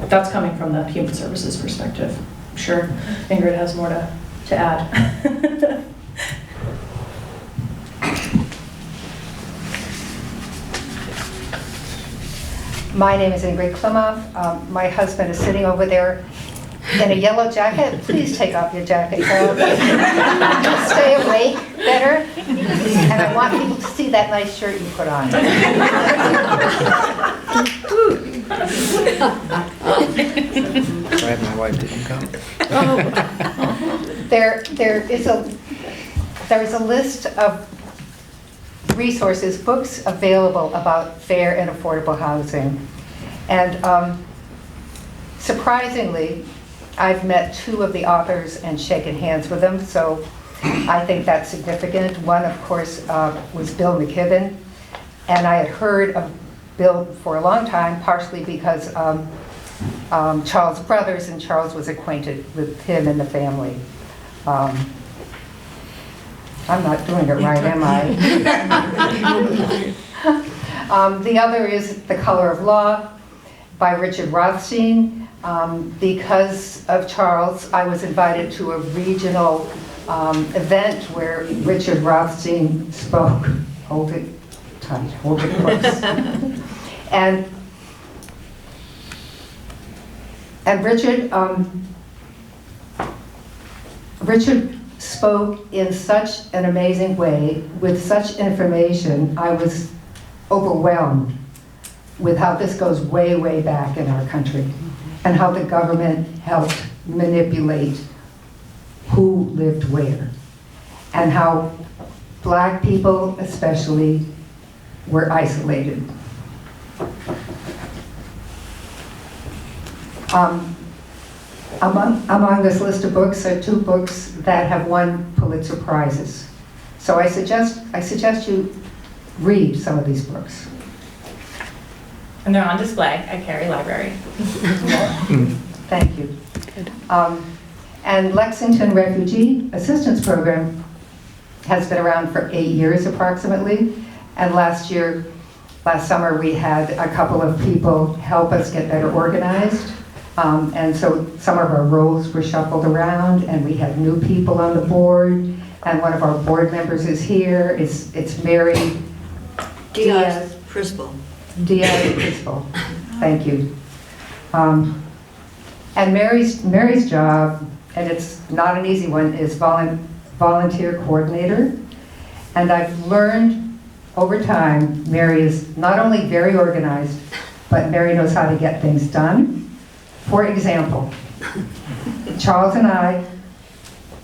that's coming from the human services perspective. I'm sure Ingrid has more to add. My name is Ingrid Klimov. My husband is sitting over there in a yellow jacket. Please take off your jacket, Carol. Stay awake better. And I want people to see that nice shirt you put on. Glad my wife didn't come. There is a list of resources, books available about fair and affordable housing. And surprisingly, I've met two of the authors and shaken hands with them, so I think that's significant. One, of course, was Bill McKibben, and I had heard of Bill for a long time, partially because Charles' brothers, and Charles was acquainted with him and the family. I'm not doing it right, am I? The other is The Color of Law by Richard Rothstein. Because of Charles, I was invited to a regional event where Richard Rothstein spoke. Hold it tight, hold it close. And Richard spoke in such an amazing way, with such information. I was overwhelmed with how this goes way, way back in our country, and how the government helped manipulate who lived where, and how Black people especially were isolated. Among this list of books are 2 books that have won Pulitzer Prizes. So I suggest you read some of these books. And they're on display at Cary Library. Thank you. And Lexington Refugee Assistance Program has been around for 8 years approximately. And last summer, we had a couple of people help us get better organized. And so some of our roles were shuffled around, and we had new people on the board. And one of our board members is here. It's Mary Diaz Crispo. Diaz Crispo. Thank you. And Mary's job, and it's not an easy one, is volunteer coordinator. And I've learned over time, Mary is not only very organized, but Mary knows how to get things done. For example, Charles and I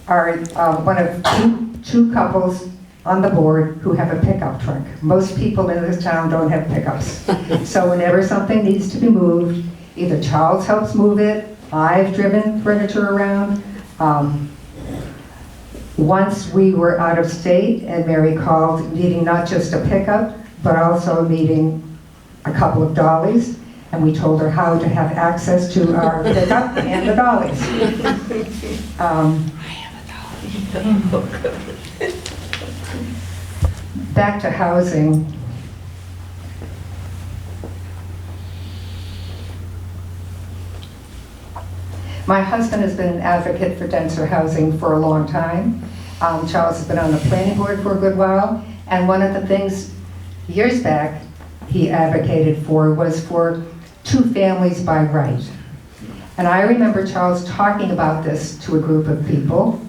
are one of two couples on the board who have a pickup truck. Most people in this town don't have pickups. So whenever something needs to be moved, either Charles helps move it, I've driven furniture around. Once we were out of state and Mary called needing not just a pickup, but also needing a couple of dollies. And we told her how to have access to our pickup and the dollies. I have a dolly. Back to housing. My husband has been an advocate for denser housing for a long time. Charles has been on the planning board for a good while. And one of the things years back he advocated for was for 2 families by right. And I remember Charles talking about this to a group of people.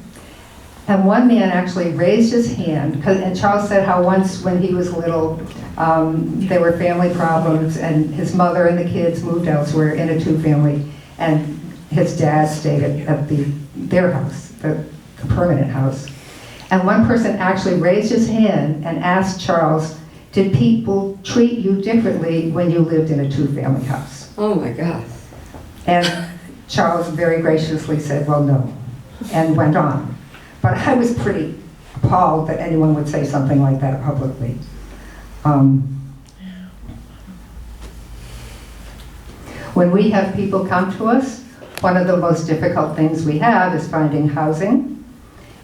And one man actually raised his hand, and Charles said how once when he was little, there were family problems, and his mother and the kids moved elsewhere in a 2-family, and his dad stayed at their house, the permanent house. And one person actually raised his hand and asked Charles, did people treat you differently when you lived in a 2-family house? Oh my God. And Charles very graciously said, well, no, and went on. But I was pretty appalled that anyone would say something like that publicly. When we have people come to us, one of the most difficult things we have is finding housing.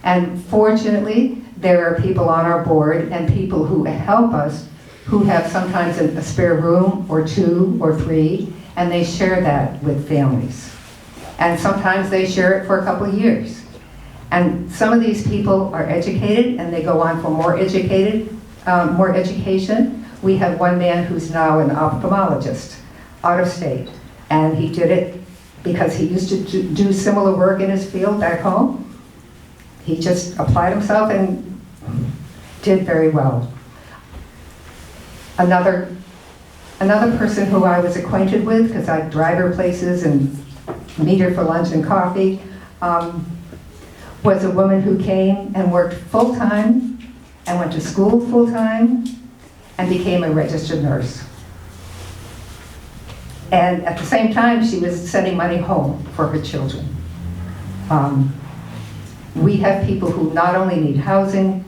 And fortunately, there are people on our board and people who help us who have sometimes a spare room or 2 or 3, and they share that with families. And sometimes they share it for a couple of years. And some of these people are educated and they go on for more education. We have one man who's now an ophthalmologist out of state. And he did it because he used to do similar work in his field back home. He just applied himself and did very well. Another person who I was acquainted with, because I drive her places and meet her for lunch and coffee, was a woman who came and worked full-time and went to school full-time and became a registered nurse. And at the same time, she was sending money home for her children. We have people who not only need housing,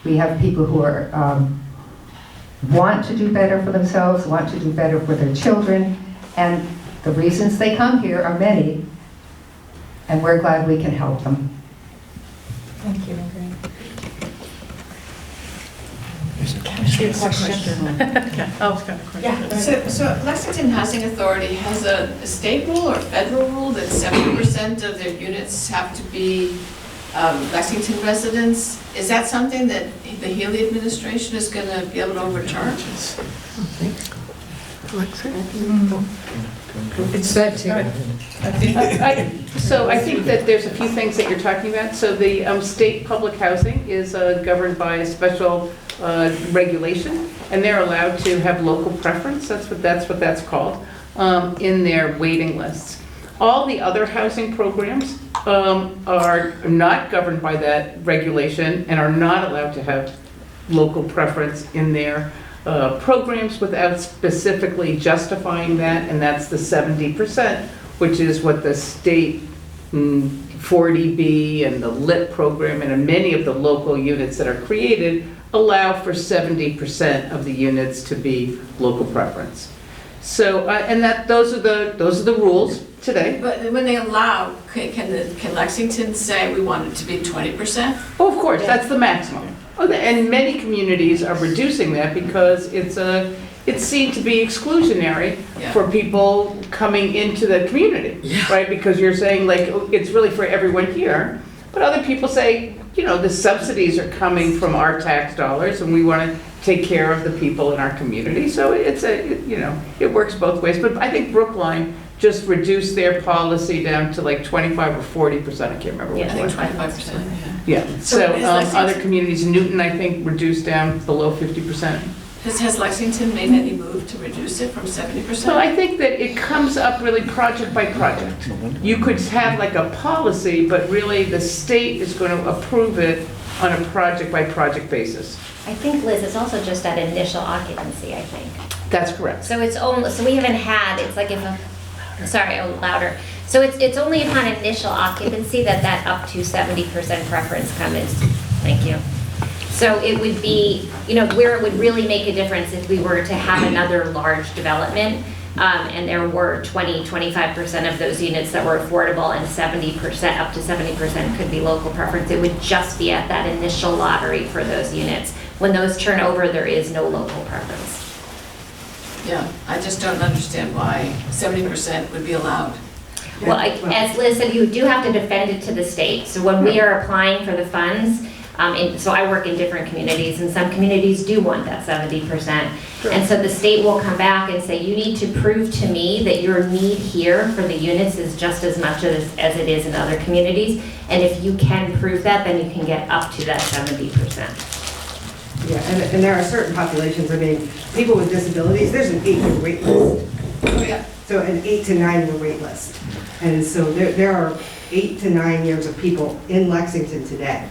we have people who are want to do better for themselves, want to do better for their children, and the reasons they come here are many, and we're glad we can help them. Thank you, Good question. Al's got a question. So Lexington Housing Authority has a state rule or federal rule that 70% of their units have to be Lexington residents. Is that something that the Healy administration is going to be able to overturn? It's good too. So I think that there's a few things that you're talking about. So the state public housing is governed by a special regulation, and they're allowed to have local preference, that's what that's called, in their waiting lists. All the other housing programs are not governed by that regulation and are not allowed to have local preference in their programs without specifically justifying that, and that's the 70%, which is what the state 40B and the LIT program and many of the local units that are created allow for 70% of the units to be local preference. So, and those are the rules today. But when they allow, can Lexington say we want it to be 20%? Oh, of course, that's the maximum. And many communities are reducing that because it's seen to be exclusionary for people coming into the community, right? Because you're saying like, it's really for everyone here. But other people say, you know, the subsidies are coming from our tax dollars and we want to take care of the people in our community. So it works both ways. But I think Brookline just reduced their policy down to like 25 or 40%. I can't remember which one. I think 25%, Yeah, so other communities, Newton, I think, reduced down below 50%. Has Lexington made any move to reduce it from 70%? So I think that it comes up really project by project. You could have like a policy, but really the state is going to approve it on a project by project basis. I think, Liz, it's also just that initial occupancy, I think. That's correct. So it's only, so we haven't had, it's like if a, sorry, oh, louder. So it's only upon initial occupancy that up to 70% preference comes. Thank you. So it would be, you know, where it would really make a difference if we were to have another large development and there were 25% of those units that were affordable and 70%, up to 70% could be local preference. It would just be at that initial lottery for those units. When those turn over, there is no local preference. Yeah, I just don't understand why 70% would be allowed. Well, as Liz said, you do have to defend it to the state. So when we are applying for the funds, so I work in different communities, and some communities do want that 70%. Sure. And so the state will come back and say, you need to prove to me that your need here for the units is just as much as it is in other communities. And if you can prove that, then you can get up to that 70%. Yeah, and there are certain populations, I mean, people with disabilities, there's an 8-year wait list. Oh, yeah. So an 8 to 9 year wait list. And so there are 8 to 9 years of people in Lexington today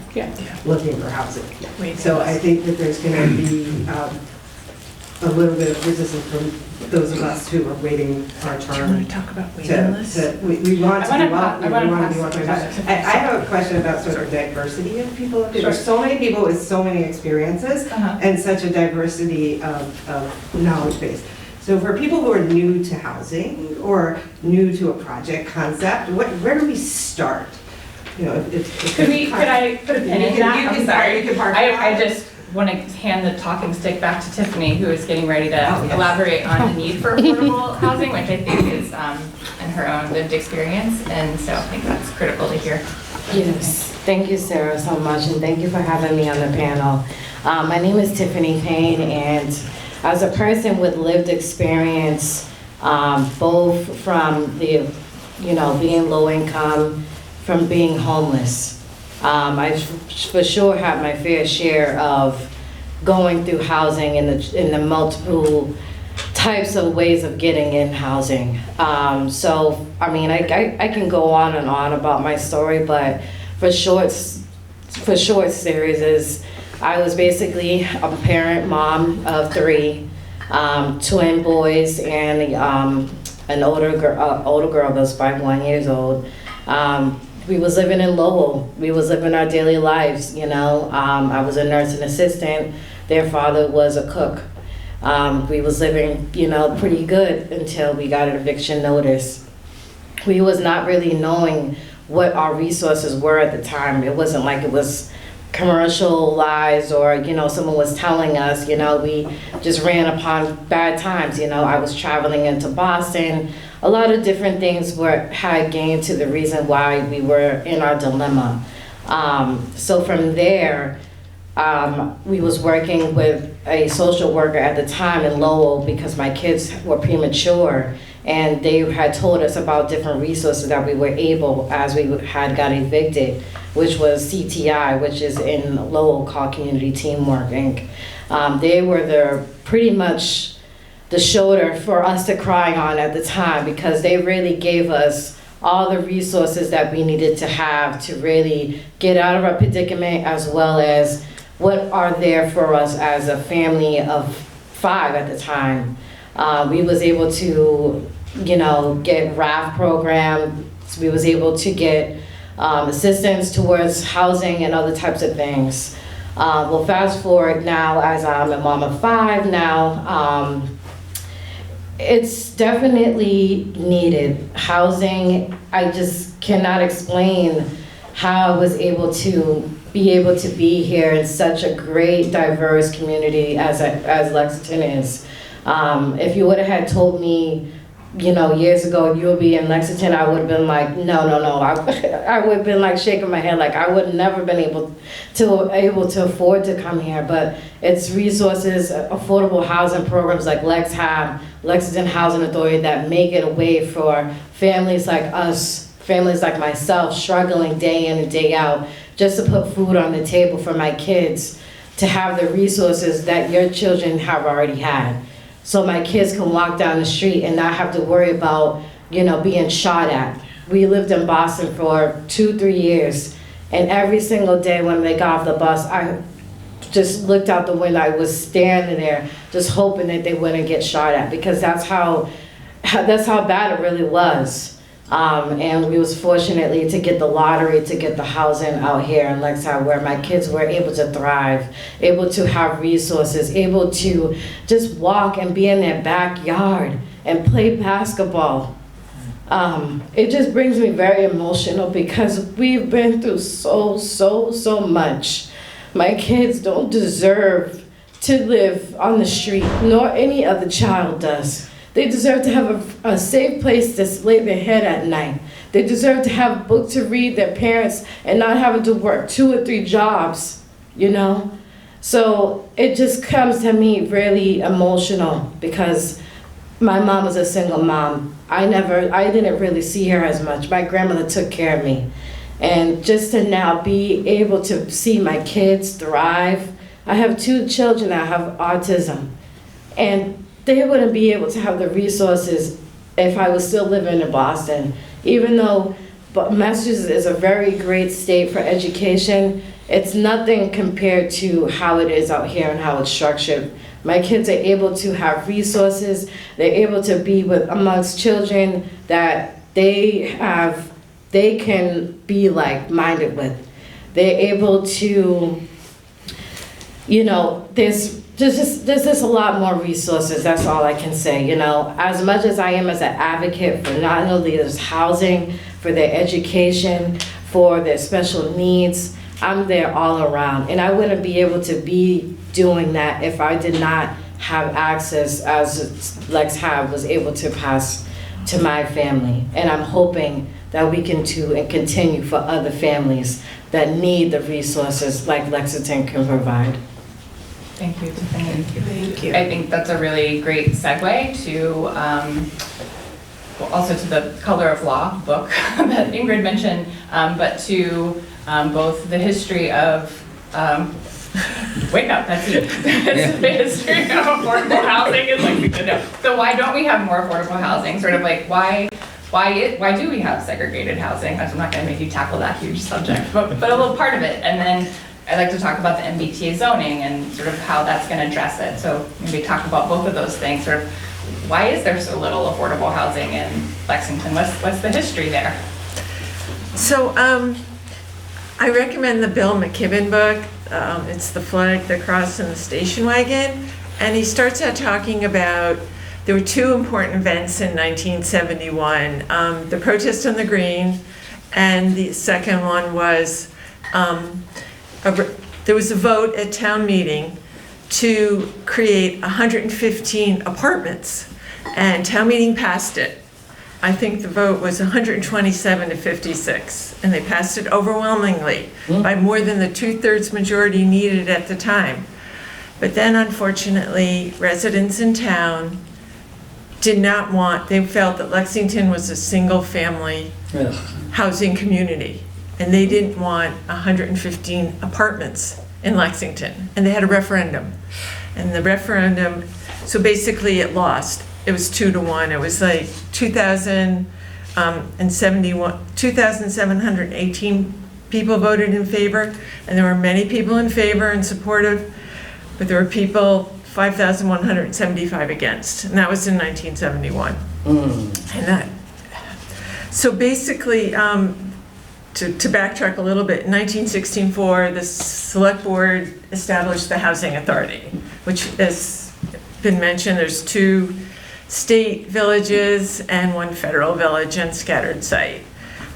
looking for housing. So I think that there's going to be a little bit of resistance from those of us who are waiting our turn. Do you want to talk about waiting lists? We want to be welcome. I have a question about sort of diversity of people. There's so many people with so many experiences and such a diversity of knowledge base. So for people who are new to housing or new to a project concept, where do we start? You know, could I put a pin in that? I'm sorry. I just want to hand the talking stick back to Tiffany, who is getting ready to elaborate on the need for affordable housing, which I think is in her own lived experience, and so I think that's critical to hear. Yes, thank you, Sarah, so much, and thank you for having me on the panel. My name is Tiffany Payne, and as a person with lived experience, both from the, being low income, from being homeless, I for sure have my fair share of going through housing in the multiple types of ways of getting in housing. So, I mean, I can go on and on about my story, but for short series is, I was basically a parent, mom of 3, twin boys, and an older girl that's 1 year old. We was living in Lowell. We was living our daily lives, I was a nursing assistant. Their father was a cook. We was living, pretty good until we got an eviction notice. We was not really knowing what our resources were at the time. It wasn't like it was commercialized or, you know, someone was telling us, you know, we just ran upon bad times. You know, I was traveling into Boston. A lot of different things had gained to the reason why we were in our dilemma. So from there, we was working with a social worker at the time in Lowell because my kids were premature, and they had told us about different resources that we were able, as we had got evicted, which was CTI, which is in Lowell, called Community Teamwork Inc. They were pretty much the shoulder for us to cry on at the time, because they really gave us all the resources that we needed to have to really get out of our predicament, as well as what are there for us as a family of 5 at the time. We was able to, you know, get RAF program. We was able to get assistance towards housing and other types of things. Well, fast forward now, as I'm a mom of 5 now, it's definitely needed. Housing, I just cannot explain how I was able to be here in such a great, diverse community as Lexington is. If you would have had told me, you know, years ago you'll be in Lexington, I would have been like, no. I would have been like shaking my head, like I would have never been able to afford to come here. But it's resources, affordable housing programs like Lexington Housing Authority, that make it a way for families like us, families like myself, struggling day in and day out, just to put food on the table for my kids, to have the resources that your children have already had. So my kids can walk down the street and not have to worry about, you know, being shot at. We lived in Boston for 2-3 years, and every single day when they got off the bus, I just looked out the window. I was standing there just hoping that they wouldn't get shot at, because that's how bad it really was. And we was fortunately to get the lottery to get the housing out here in Lexington, where my kids were able to thrive, able to have resources, able to just walk and be in their backyard and play basketball. It just brings me very emotional, because we've been through so much. My kids don't deserve to live on the street, nor any other child does. They deserve to have a safe place to lay their head at night. They deserve to have a book to read, their parents, and not having to work 2 or 3 jobs, you know? So it just comes to me really emotional, because my mom was a single mom. I didn't really see her as much. My grandmother took care of me. And just to now be able to see my kids thrive. I have 2 children that have autism, and they wouldn't be able to have the resources if I was still living in Boston. Even though Massachusetts is a very great state for education, it's nothing compared to how it is out here and how it's structured. My kids are able to have resources. They're able to be amongst children that they can be like-minded with. They're able to, you know, there's just a lot more resources. That's all I can say. You know, as much as I am as an advocate for not only this housing, for their education, for their special needs, I'm there all around. And I wouldn't be able to be doing that if I did not have access, as Lex was able to pass to my family. And I'm hoping that we can do and continue for other families that need the resources like Lexington can provide. Thank you, Tiffany. Thank you. I think that's a really great segue to, well, also to the Color of Law book that Ingrid mentioned, but to both the history of, wake up, that's it. The history of affordable housing is like, so why don't we have more affordable housing? Sort of like, why do we have segregated housing? I'm not gonna make you tackle that huge subject, but a little part of it. And then I'd like to talk about the MBTA zoning and sort of how that's going to address it. So maybe talk about both of those things. Sort of, why is there so little affordable housing in Lexington? What's the history there? So I recommend the Bill McKibben book. It's The Flag, the Cross, and the Station Wagon. And he starts out talking about, there were 2 important events in 1971. The protest on the Green, and the second one was there was a vote at town meeting to create 115 apartments, and town meeting passed it. I think the vote was 127 to 56, and they passed it overwhelmingly by more than the 2/3 majority needed at the time. But then unfortunately, residents in town they felt that Lexington was a single-family housing community, and they didn't want 115 apartments in Lexington, and they had a referendum. And the referendum, so basically it lost. It was 2-1. It was like 2,718 people voted in favor, and there were many people in favor and supportive, but there were people, 5,175 against, and that was in 1971. So basically, to backtrack a little bit, in 1964, the select board established the Housing Authority, which has been mentioned. There's 2 state villages and 1 federal village and scattered site.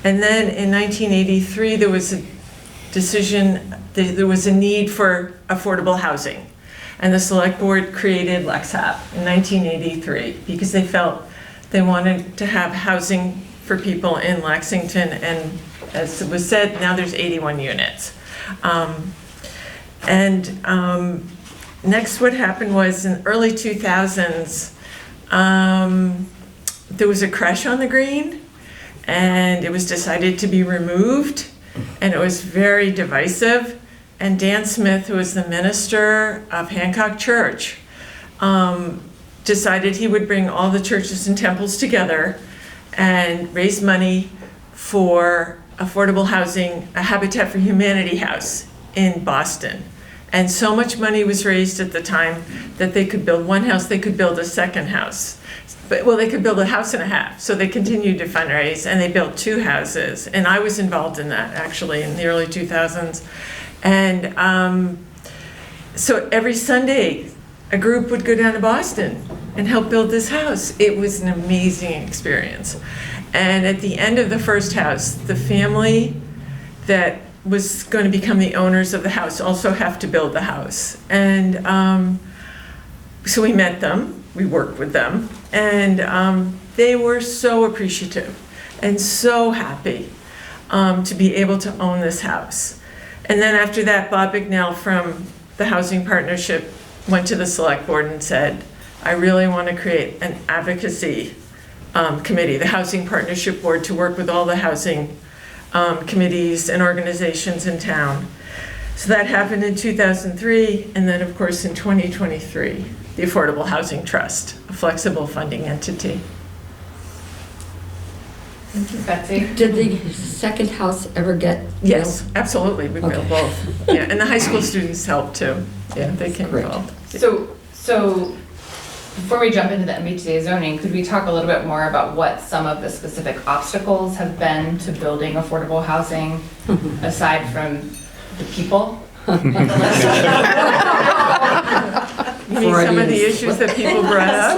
And then in 1983, there was a decision, there was a need for affordable housing. And the select board created LexHap in 1983 because they felt they wanted to have housing for people in Lexington, and as it was said, now there's 81 units. Next what happened was in early 2000s, there was a crash on the green, and it was decided to be removed, and it was very divisive. And Dan Smith, who was the minister of Hancock Church, decided he would bring all the churches and temples together and raise money for affordable housing, a Habitat for Humanity house in Boston. And so much money was raised at the time that they could build one house, they could build a second house. Well, they could build a house and a half. So they continued to fundraise, and they built 2 houses. And I was involved in that, actually, in the early 2000s. And so every Sunday, a group would go down to Boston and help build this house. It was an amazing experience. And at the end of the first house, the family that was going to become the owners of the house also have to build the house. And so we met them, we worked with them, and they were so appreciative and so happy to be able to own this house. And then after that, Bob Bignell from the Housing Partnership went to the select board and said, I really want to create an advocacy committee, the Housing Partnership Board, to work with all the housing committees and organizations in town. So that happened in 2003, and then of course in 2023, the Affordable Housing Trust, a flexible funding entity. Thank you, Betsy. Did the second house ever get built? Yes, absolutely, we built Okay. both. Yeah, and the high school students helped too. Yeah, they came Great. involved. So before we jump into the MBTA zoning, could we talk a little bit more about what some of the specific obstacles have been to building affordable housing, aside from the people? You mean some of the issues that people brought up?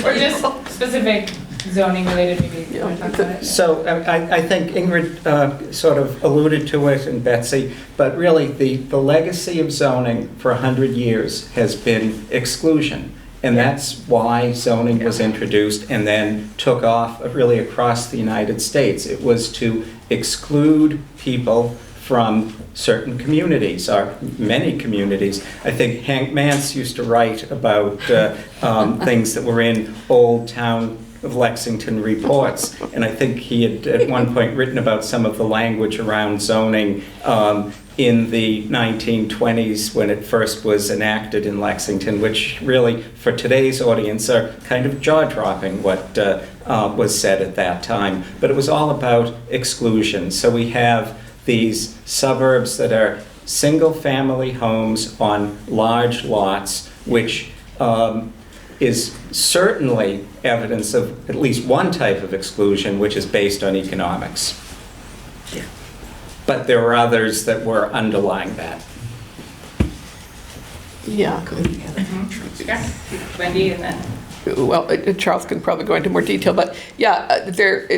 Or just specific zoning related, maybe you want to talk about it? So I think Ingrid sort of alluded to it, and Betsy, but really the legacy of zoning for 100 years has been exclusion. And that's why zoning was introduced and then took off really across the United States. It was to exclude people from certain communities, or many communities. I think Hank Mance used to write about things that were in Old Town of Lexington reports, and I think he had at one point written about some of the language around zoning in the 1920s when it first was enacted in Lexington, which really, for today's audience, are kind of jaw-dropping what was said at that time. But it was all about exclusion. So we have these suburbs that are single-family homes on large lots, which is certainly evidence of at least one type of exclusion, which is based on economics. Yeah. But there were others that were underlying that. Yeah. Yeah. Wendy, and then well, Charles can probably go into more detail, but yeah,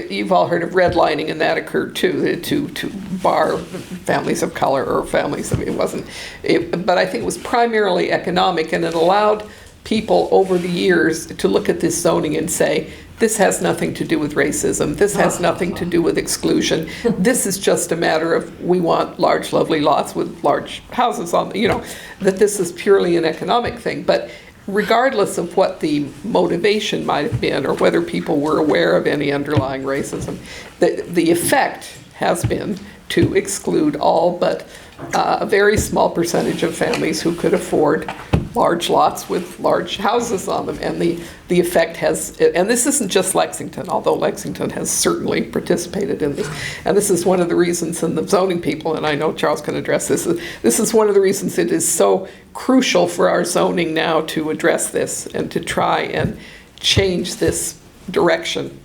you've all heard of redlining, and that occurred too, to bar families of color or families, I mean, but I think it was primarily economic, and it allowed people over the years to look at this zoning and say, this has nothing to do with racism, this has nothing to do with exclusion, this is just a matter of we want large, lovely lots with large houses on, that this is purely an economic thing. But regardless of what the motivation might have been or whether people were aware of any underlying racism, the effect has been to exclude all but a very small percentage of families who could afford large lots with large houses on them. And the effect has, and this isn't just Lexington, although Lexington has certainly participated in this. And this is one of the reasons, and the zoning people, and I know Charles can address this, this is one of the reasons it is so crucial for our zoning now to address this and to try and change this direction,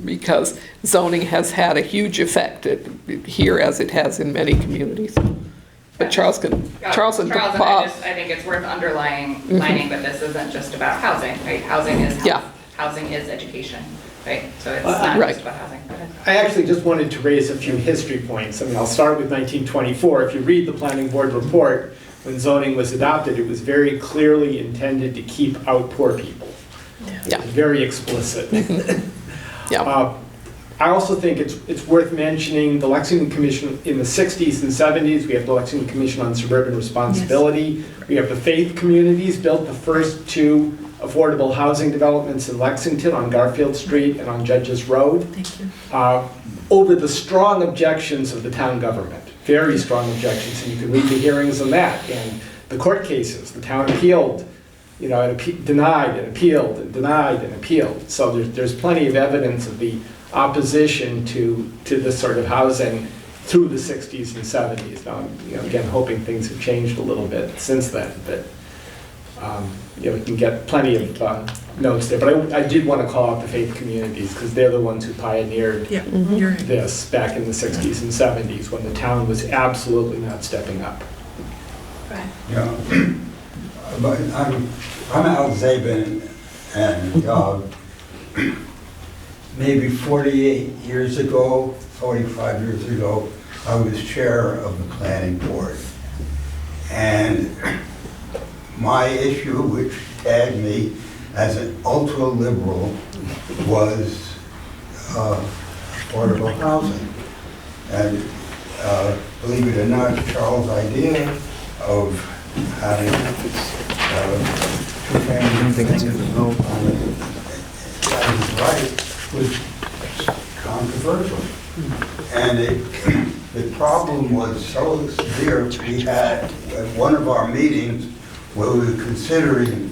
because zoning has had a huge effect here as it has in many communities. But Charles and Bob. I think it's worth underlining that this isn't just about housing, right? Housing is health. Yeah. Housing is education, right? So it's not right. just about housing. Go ahead. I actually just wanted to raise a few history points. I mean, I'll start with 1924. If you read the planning board report, when zoning was adopted, it was very clearly intended to keep out poor people. Yeah. Very explicit. Yeah. I also think it's worth mentioning the Lexington Commission in the 60s and 70s. We have the Lexington Commission on Suburban Responsibility. Yes. We have the faith communities built the first 2 affordable housing developments in Lexington on Garfield Street and on Judges Road. Thank you. Over the strong objections of the town government, very strong objections, and you can read the hearings on that and the court cases. The town appealed, and denied and appealed and denied and appealed. So there's plenty of evidence of the opposition to this sort of housing through the 60s and 70s. Now, again, hoping things have changed a little bit since then, but we can get plenty of notes there. But I did want to call out the faith communities because they're the ones who pioneered this back in the 60s and 70s when the town was absolutely not stepping up. Yeah, but I'm Al Zabin, and maybe 48 years ago, 45 years ago, I was chair of the planning board. And my issue, which tagged me as an ultra-liberal, was affordable housing. And believe it or not, Charles' idea of having two-family on the right was controversial. And the problem was so severe, we had at one of our meetings where we were considering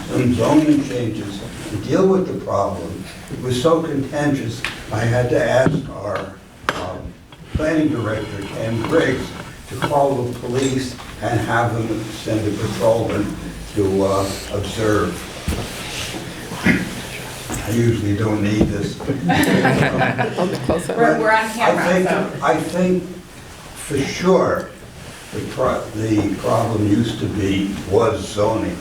some zoning changes to deal with the problem. It was so contentious, I had to ask our planning director, Ken Briggs, to call the police and have them send a patrolman to observe. I usually don't need this. We're on camera. I think for sure the problem used to was zoning.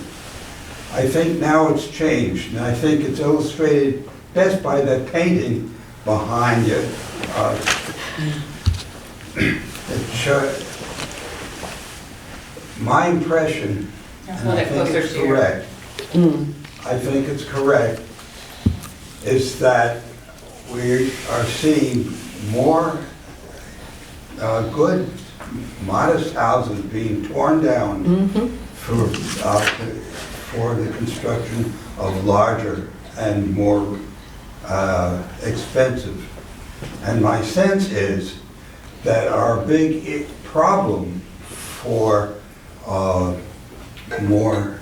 I think now it's changed, and I think it's illustrated best by that painting behind you. My impression, and I think it's correct, I think it's correct, is that we are seeing more good, modest houses being torn down for the construction of larger and more expensive. And my sense is that our big problem for more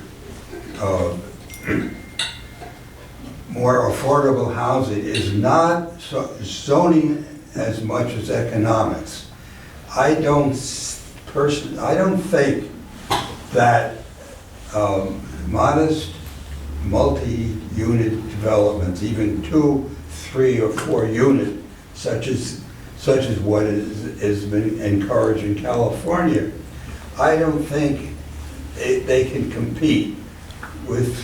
affordable housing is not zoning as much as economics. I don't think that modest multi-unit developments, even 2, 3, or 4 unit, such as what has been encouraged in California, I don't think they can compete with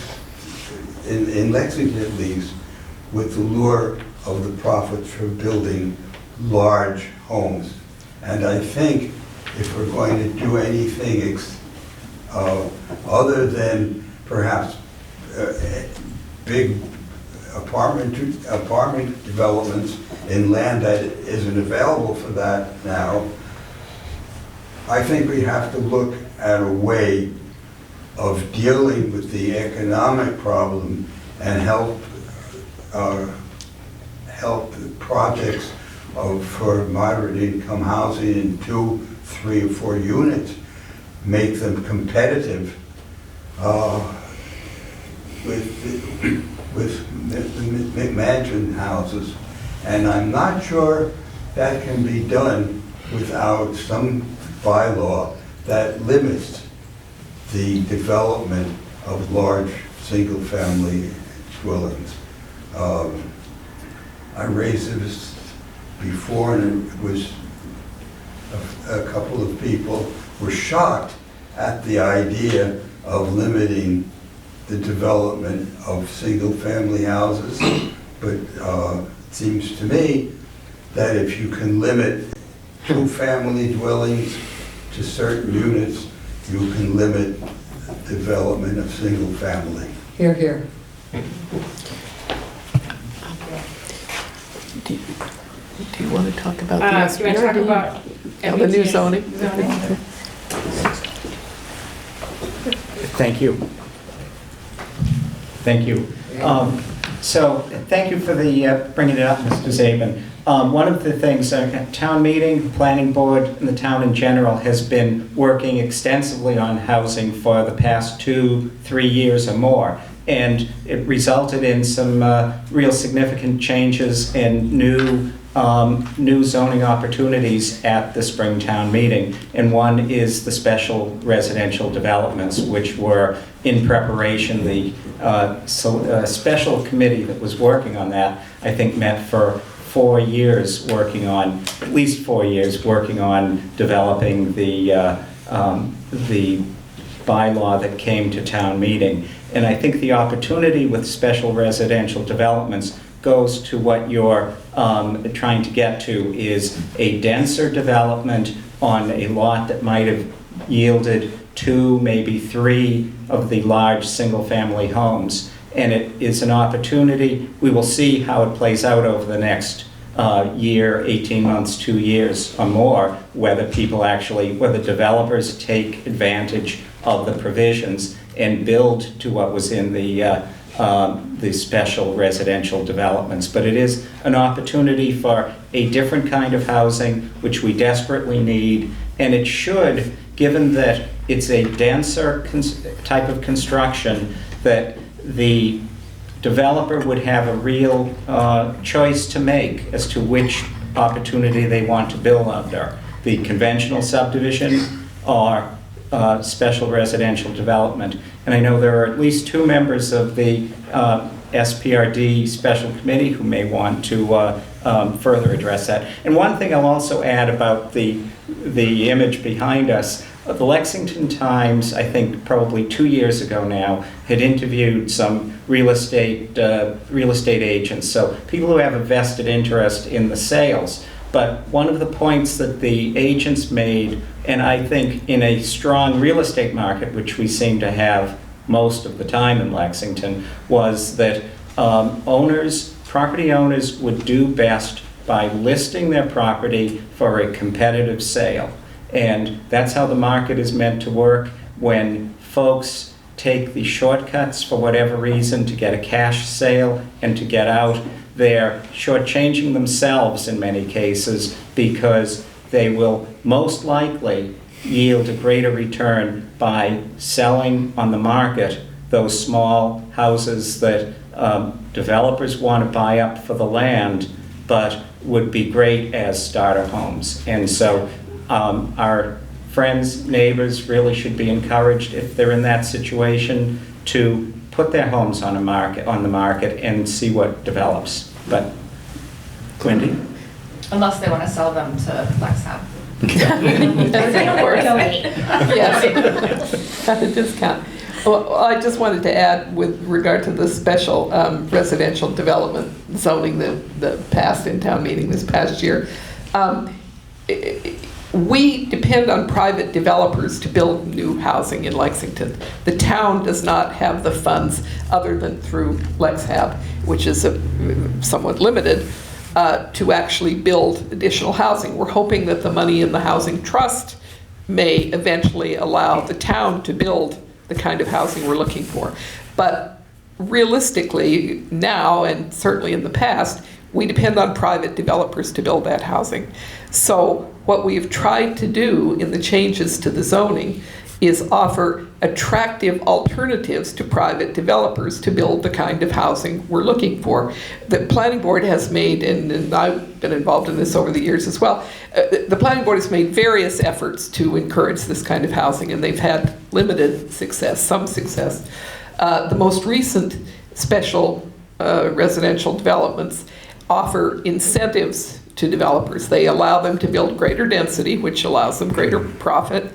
in Lexington at least, with the lure of the profits for building large homes. And I think if we're going to do anything other than perhaps big apartment developments in land that isn't available for that now, I think we have to look at a way of dealing with the economic problem and help the projects for moderate income housing in 2, 3, or 4 units, make them competitive with mansion houses. And I'm not sure that can be done without some bylaw that limits the development of large single-family dwellings. I raised this before, and it was a couple of people were shocked at the idea of limiting the development of single-family houses, but it seems to me that if you can limit two-family dwellings to certain units, you can limit development of single-family. Here, here. Do you want to talk about the Do you want to talk SPRD? about The new zoning? Thank you. Thank you. So thank you for the bringing it up, Mr. Zabin. One of the things, town meeting, planning board, and the town in general has been working extensively on housing for the past 2-3 years or more. And it resulted in some real significant changes and new zoning opportunities at the spring town meeting. And one is the special residential developments, which were in preparation. The special committee that was working on that, I think, met for 4 years working on, at least 4 years working on developing the bylaw that came to town meeting. And I think the opportunity with special residential developments goes to what you're trying to get to, is a denser development on a lot that might have yielded 2, maybe 3 of the large single-family homes. And it is an opportunity. We will see how it plays out over the next year, 18 months, 2 years or more, whether developers take advantage of the provisions and build to what was in the special residential developments. But it is an opportunity for a different kind of housing, which we desperately need, and it should, given that it's a denser type of construction, that the developer would have a real choice to make as to which opportunity they want to build under, the conventional subdivision or special residential development. And I know there are at least 2 members of the SPRD Special Committee who may want to further address that. And one thing I'll also add about the image behind us, the Lexington Times, I think probably 2 years ago now, had interviewed some real estate agents, so people who have a vested interest in the sales. But one of the points that the agents made, and I think in a strong real estate market, which we seem to have most of the time in Lexington, was that property owners would do best by listing their property for a competitive sale. And that's how the market is meant to work. When folks take the shortcuts for whatever reason to get a cash sale and to get out, they're shortchanging themselves in many cases, because they will most likely yield a greater return by selling on the market those small houses that developers want to buy up for the land, but would be great as starter homes. And so our friends, neighbors really should be encouraged, if they're in that situation, to put their homes on the market and see what develops. But, Wendy? Unless they want to sell them to Lexham. Yes, at a discount. Well, I just wanted to add with regard to the special residential development zoning that passed in town meeting this past year. We depend on private developers to build new housing in Lexington. The town does not have the funds other than through LexHab, which is somewhat limited, to actually build additional housing. We're hoping that the money in the housing trust may eventually allow the town to build the kind of housing we're looking for. But realistically, now, and certainly in the past, we depend on private developers to build that housing. So what we've tried to do in the changes to the zoning is offer attractive alternatives to private developers to build the kind of housing we're looking for. The planning board has made, and I've been involved in this over the years as well, the planning board has made various efforts to encourage this kind of housing, and they've had limited success, some success. The most recent special residential developments offer incentives to developers. They allow them to build greater density, which allows them greater profit,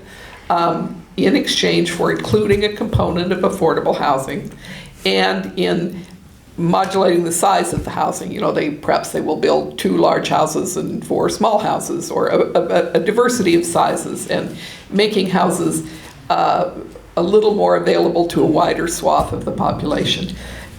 in exchange for including a component of affordable housing, and in modulating the size of the housing. You know, perhaps they will build 2 large houses and 4 small houses, or a diversity of sizes, and making houses a little more available to a wider swath of the population.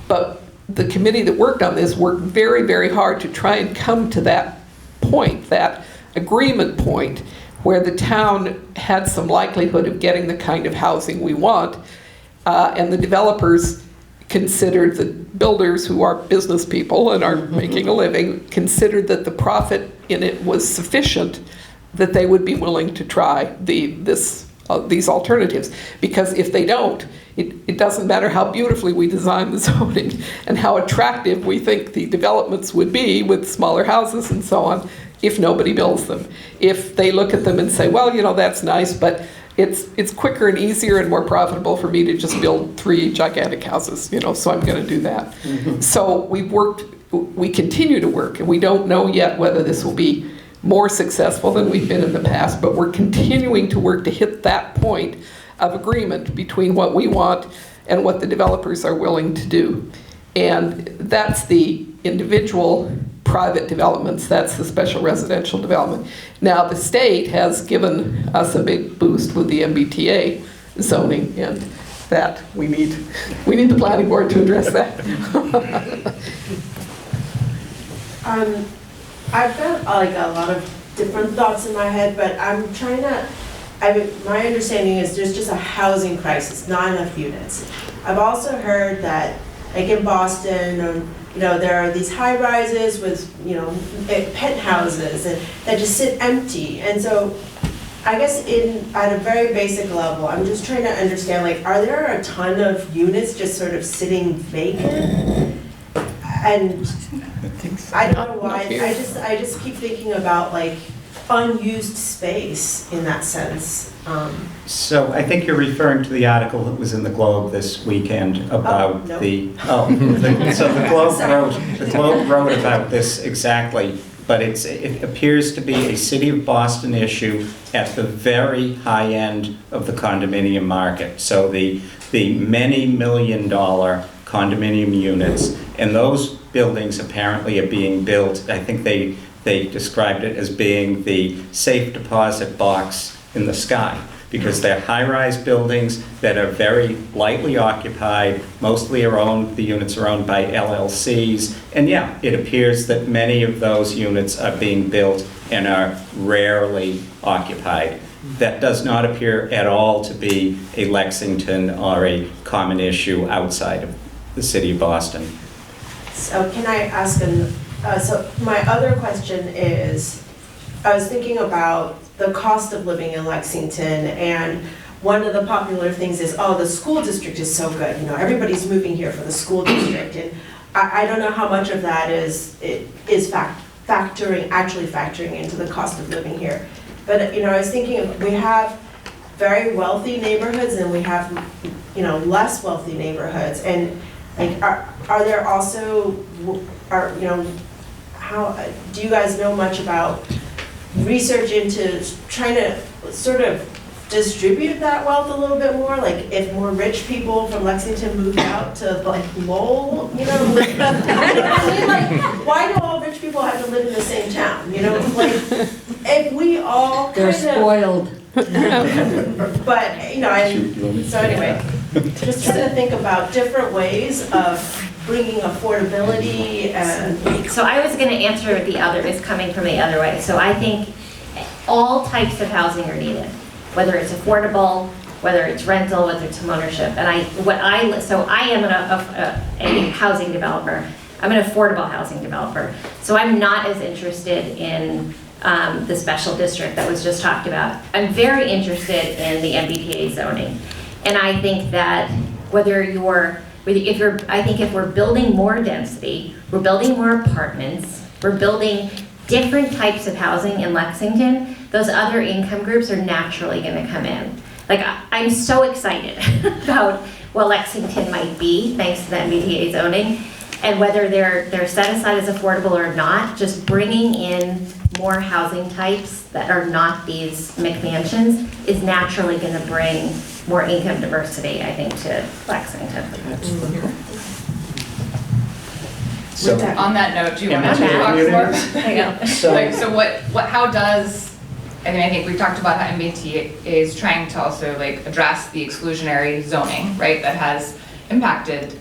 But the committee that worked on this worked very, very hard to try and come to that point, that agreement point, where the town had some likelihood of getting the kind of housing we want, and the developers considered, the builders who are business people and are making a living, considered that the profit in it was sufficient that they would be willing to try these alternatives. Because if they don't, it doesn't matter how beautifully we design the zoning and how attractive we think the developments would be with smaller houses and so on, if nobody builds them. If they look at them and say, well, you know, that's nice, but it's quicker and easier and more profitable for me to just build 3 gigantic houses, you know, so I'm going to do that. Mm-hmm. So we continue to work, and we don't know yet whether this will be more successful than we've been in the past, but we're continuing to work to hit that point of agreement between what we want and what the developers are willing to do. And that's the individual private developments, that's the special residential development. Now, the state has given us a big boost with the MBTA zoning, and that we need the planning board to address that. I've got like a lot of different thoughts in my head, but I'm trying to, my understanding is there's just a housing crisis, not enough units. I've also heard that, like in Boston, you know, there are these high rises with, you know, penthouses and that just sit empty. And so I guess at a very basic level, I'm just trying to understand, like, are there a ton of units just sort of sitting vacant? And I don't know why, I just keep thinking about like unused space in that sense. So I think you're referring to the article that was in the Globe this weekend about no. So the Globe wrote about this exactly, but it appears to be a City of Boston issue at the very high end of the condominium market. So the many $million-dollar condominium units, and those buildings apparently are being built, I think they described it as being the safe deposit box in the sky, because they're high-rise buildings that are very lightly occupied, mostly the units are owned by LLCs, and yeah, it appears that many of those units are being built and are rarely occupied. That does not appear at all to be a Lexington or a common issue outside of the City of Boston. So can I ask so my other question is, I was thinking about the cost of living in Lexington, and one of the popular things is, oh, the school district is so good, you know, everybody's moving here for the school district, and I don't know how much of that is factoring into the cost of living here. But, you know, I was thinking, we have very wealthy neighborhoods and we have, you know, less wealthy neighborhoods, and like, are there also, you know, how, do you guys know much about research into trying to sort of distributed that wealth a little bit more? Like if more rich people from Lexington moved out to like Lowell, you know? Like, you know what I mean? Like, why do all rich people have to live in the same town? You know, like if we all They're kind of, spoiled. but you know, so anyway, just trying to think about different ways of bringing affordability and. So I was gonna answer the other, is coming from the other way. So I think all types of housing are needed, whether it's affordable, whether it's rental, whether it's homeownership. And so I am a housing developer. I'm an affordable housing developer. So I'm not as interested in the special district that was just talked about. I'm very interested in the MBTA zoning. And I think that I think if we're building more density, we're building more apartments, we're building different types of housing in Lexington, those other income groups are naturally gonna come in. Like, I'm so excited about what Lexington might be, thanks to the MBTA zoning, and whether they're set aside as affordable or not, just bringing in more housing types that are not these McMansions is naturally gonna bring more income diversity, I think, to Lexington. So, On that note, do you want to MBTA talk more? communities? I know. So, How does, I think we've talked about how MBTA is trying to also like address the exclusionary zoning, right, that has impacted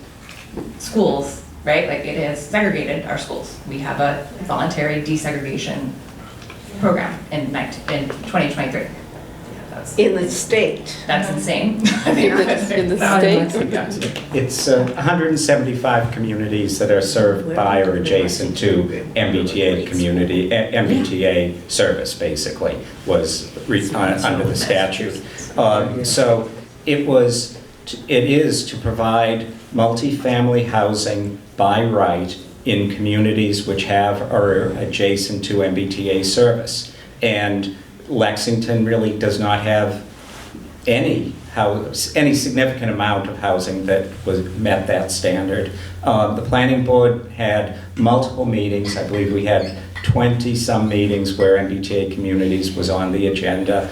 schools, right? Like it has segregated our schools. We have a voluntary desegregation program in 2023. In the state. That's insane. In the state? it's 175 communities that are served by or adjacent to MBTA community, MBTA service, basically, was under the statute. So it is to provide multifamily housing by right in communities which have or are adjacent to MBTA service. And Lexington really does not have any significant amount of housing that met that standard. The planning board had multiple meetings. I believe we had 20-some meetings where MBTA communities was on the agenda.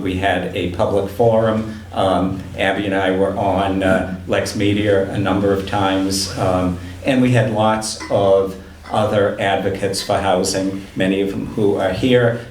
We had a public forum. Abby and I were on LexMedia a number of times. And we had lots of other advocates for housing, many of them who are here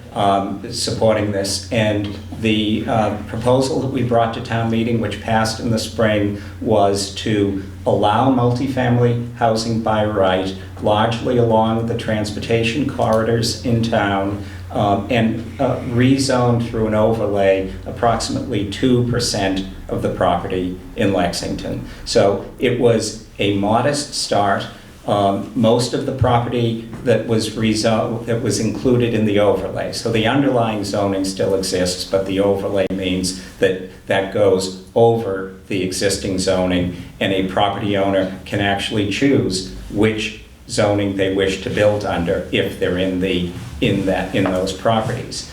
supporting this. And the proposal that we brought to town meeting, which passed in the spring, was to allow multifamily housing by right, largely along the transportation corridors in town, and rezone through an overlay approximately 2% of the property in Lexington. So it was a modest start. Most of the property that was rezoned, that was included in the overlay. So the underlying zoning still exists, but the overlay means that goes over the existing zoning, and a property owner can actually choose which zoning they wish to build under if they're in those properties.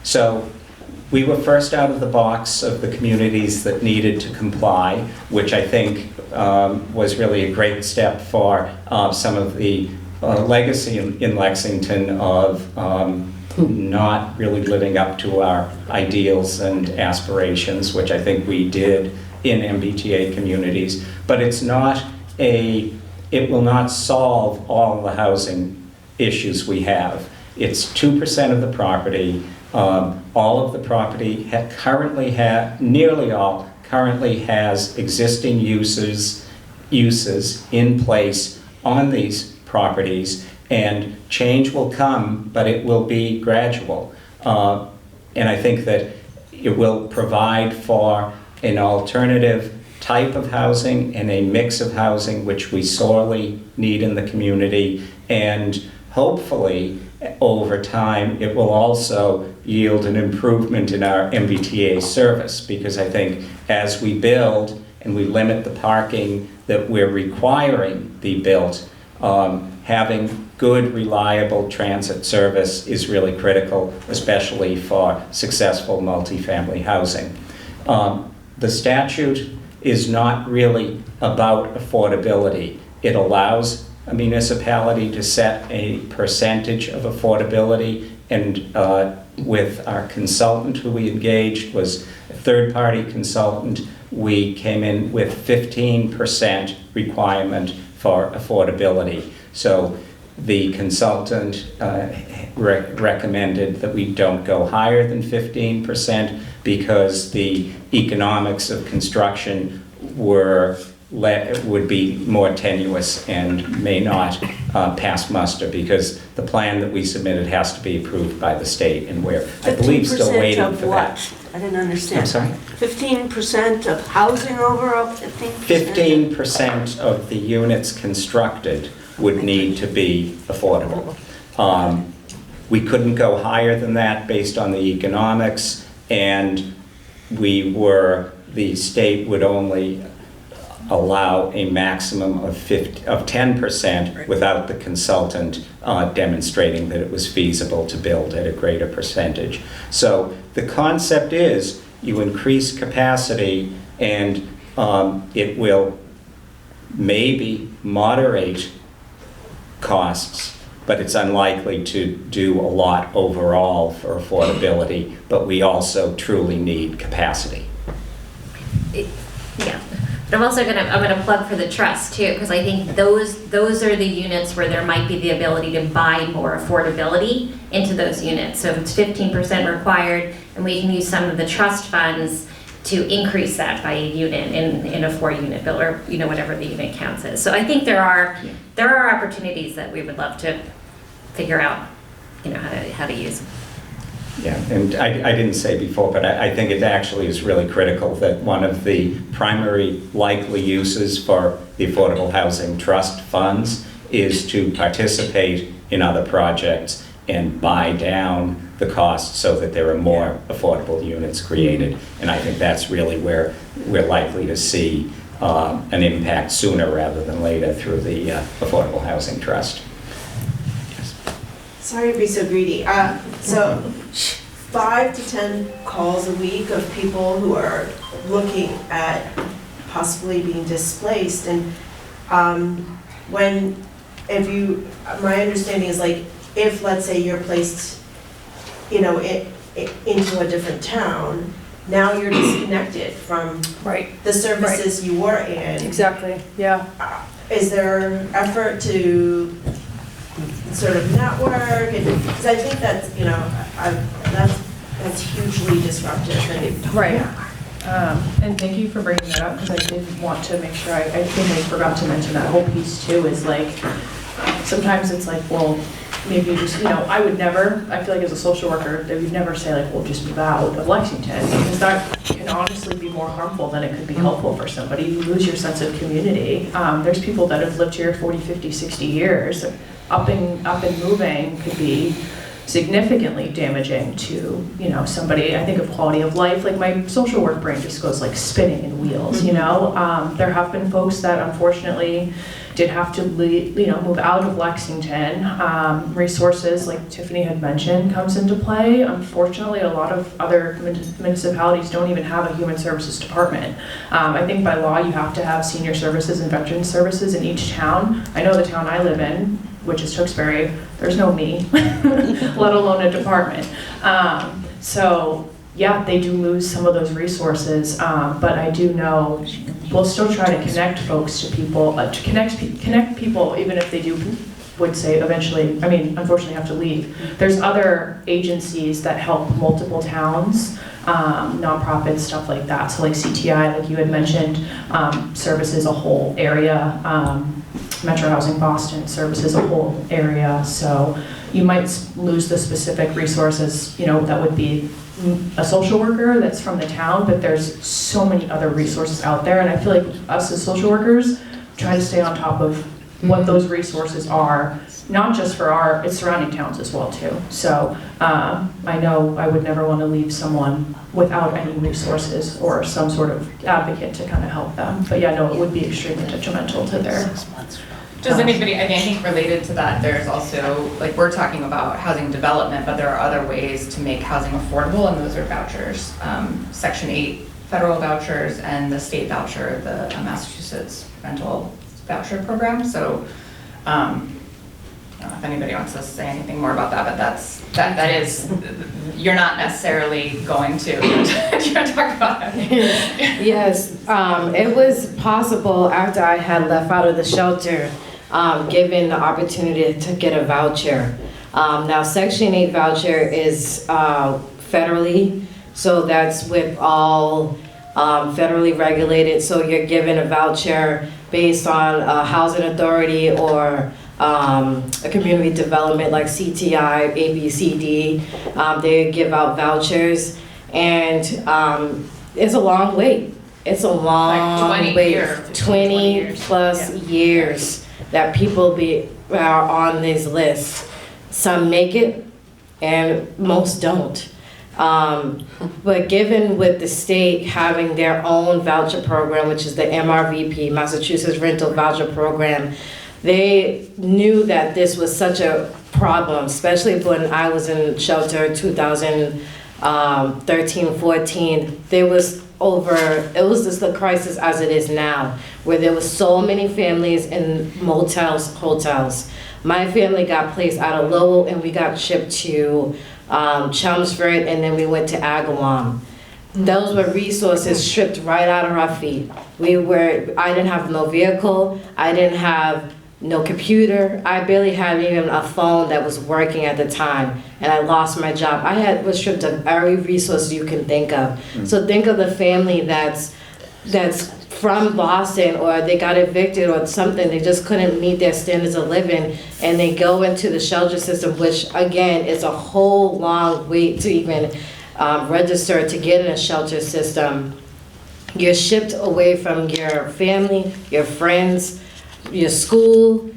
So we were first out of the box of the communities that needed to comply, which I think was really a great step for some of the legacy in Lexington of not really living up to our ideals and aspirations, which I think we did in MBTA communities. But it will not solve all of the housing issues we have. It's 2% of the property. All of the property nearly all currently has existing uses in place on these properties, and change will come, but it will be gradual. And I think that it will provide for an alternative type of housing and a mix of housing which we sorely need in the community, and hopefully over time it will also yield an improvement in our MBTA service, because I think as we build and we limit the parking that we're requiring be built, having good, reliable transit service is really critical, especially for successful multifamily housing. The statute is not really about affordability. It allows a municipality to set a percentage of affordability, and with our consultant who we engaged was a third-party consultant. We came in with 15% requirement for affordability. So the consultant recommended that we don't go higher than 15% because the economics of construction would be more tenuous and may not pass muster, because the plan that we submitted has to be approved by the state, and we're, I believe, still waiting for that. 15% of what? I didn't understand. I'm sorry? 15% of housing overall, 15%? 15% of the units constructed would need to be affordable. We couldn't go higher than that based on the economics, and the state would only allow a maximum of 10% without the consultant demonstrating that it was feasible to build at a greater percentage. So the concept is you increase capacity, and it will maybe moderate costs, but it's unlikely to do a lot overall for affordability, but we also truly need capacity. Yeah. But I'm also gonna plug for the trust too, because I think those are the units where there might be the ability to buy more affordability into those units. So if it's 15% required, and we can use some of the trust funds to increase that by a unit in a 4-unit bill, or whatever the unit counts as. So I think there are opportunities that we would love to figure out how to use. Yeah, and I didn't say before, but I think it actually is really critical that one of the primary likely uses for the Affordable Housing Trust funds is to participate in other projects and buy down the cost so that there are more affordable units created. And I think that's really where we're likely to see an impact sooner rather than later through the Affordable Housing Trust. Sorry to be so greedy. So 5 to 10 calls a week of people who are looking at possibly being displaced. And my understanding is, like, if, let's say, you're placed, into a different town, now you're disconnected from the services you were in. Exactly, yeah. Is there effort to sort of network? Because I think that's, that's hugely disruptive. Right. And thank you for bringing that up, because I did want to make sure, I think I forgot to mention that whole piece too, is like, sometimes it's like, well, maybe you just, I would never, I feel like as a social worker, they would never say like, well, just move out of Lexington, because that can honestly be more harmful than it could be helpful for somebody. You lose your sense of community. There's people that have lived here 40, 50, 60 years. Up and moving could be significantly damaging to, somebody. I think of quality of life, like my social work brain just goes like spinning in wheels, There have been folks that unfortunately did have to move out of Lexington. Resources, like Tiffany had mentioned, comes into play. Unfortunately, a lot of other municipalities don't even have a human services department. I think by law you have to have senior services and veteran services in each town. I know the town I live in, which is Tewksbury, there's no me, let alone a department. So yeah, they do lose some of those resources, but I do know we'll still try to connect folks to people, to connect people, even if they would say eventually, unfortunately have to leave. There's other agencies that help multiple towns, nonprofits, stuff like that. So like CTI, like you had mentioned, services a whole area. Metro Housing Boston services a whole area, so you might lose the specific resources, that would be a social worker that's from the town, but there's so many other resources out there, and I feel like us as social workers try to stay on top of what those resources are, not just for its surrounding towns as well too. So I know I would never want to leave someone without any resources or some sort of advocate to kind of help them. But yeah, no, it would be extremely detrimental to their. Does anybody, I think related to that, there's also, like, we're talking about housing development, but there are other ways to make housing affordable, and those are vouchers. Section 8 federal vouchers and the state voucher, the Massachusetts rental voucher program. So I don't know if anybody wants to say anything more about that, but that is, you're not necessarily going to, do you want to talk about it? Yes, it was possible after I had left out of the shelter, given the opportunity to get a voucher. Now, Section 8 voucher is federally, so that's with all federally regulated, so you're given a voucher based on a housing authority or a community development like CTI, ABCD. They give out vouchers, and it's a long wait. It's a long Like 20 wait. years. 20 plus years that people are on these lists. Some make it, and most don't. But given with the state having their own voucher program, which is the MRVP, Massachusetts Rental Voucher Program, they knew that this was such a problem, especially when I was in shelter 2013, 14. It was just the crisis as it is now, where there was so many families in motels, hotels. My family got placed out of Lowell, and we got shipped to Chelmsford, and then we went to Agawam. Those were resources stripped right out of our feet. I didn't have no vehicle, I didn't have no computer, I barely had even a phone that was working at the time, and I lost my job. Was stripped of every resource you can think of. So think of the family that's from Boston, or they got evicted or something, they just couldn't meet their standards of living, and they go into the shelter system, which again is a whole long wait to even register to get in a shelter system. You're shipped away from your family, your friends, your school.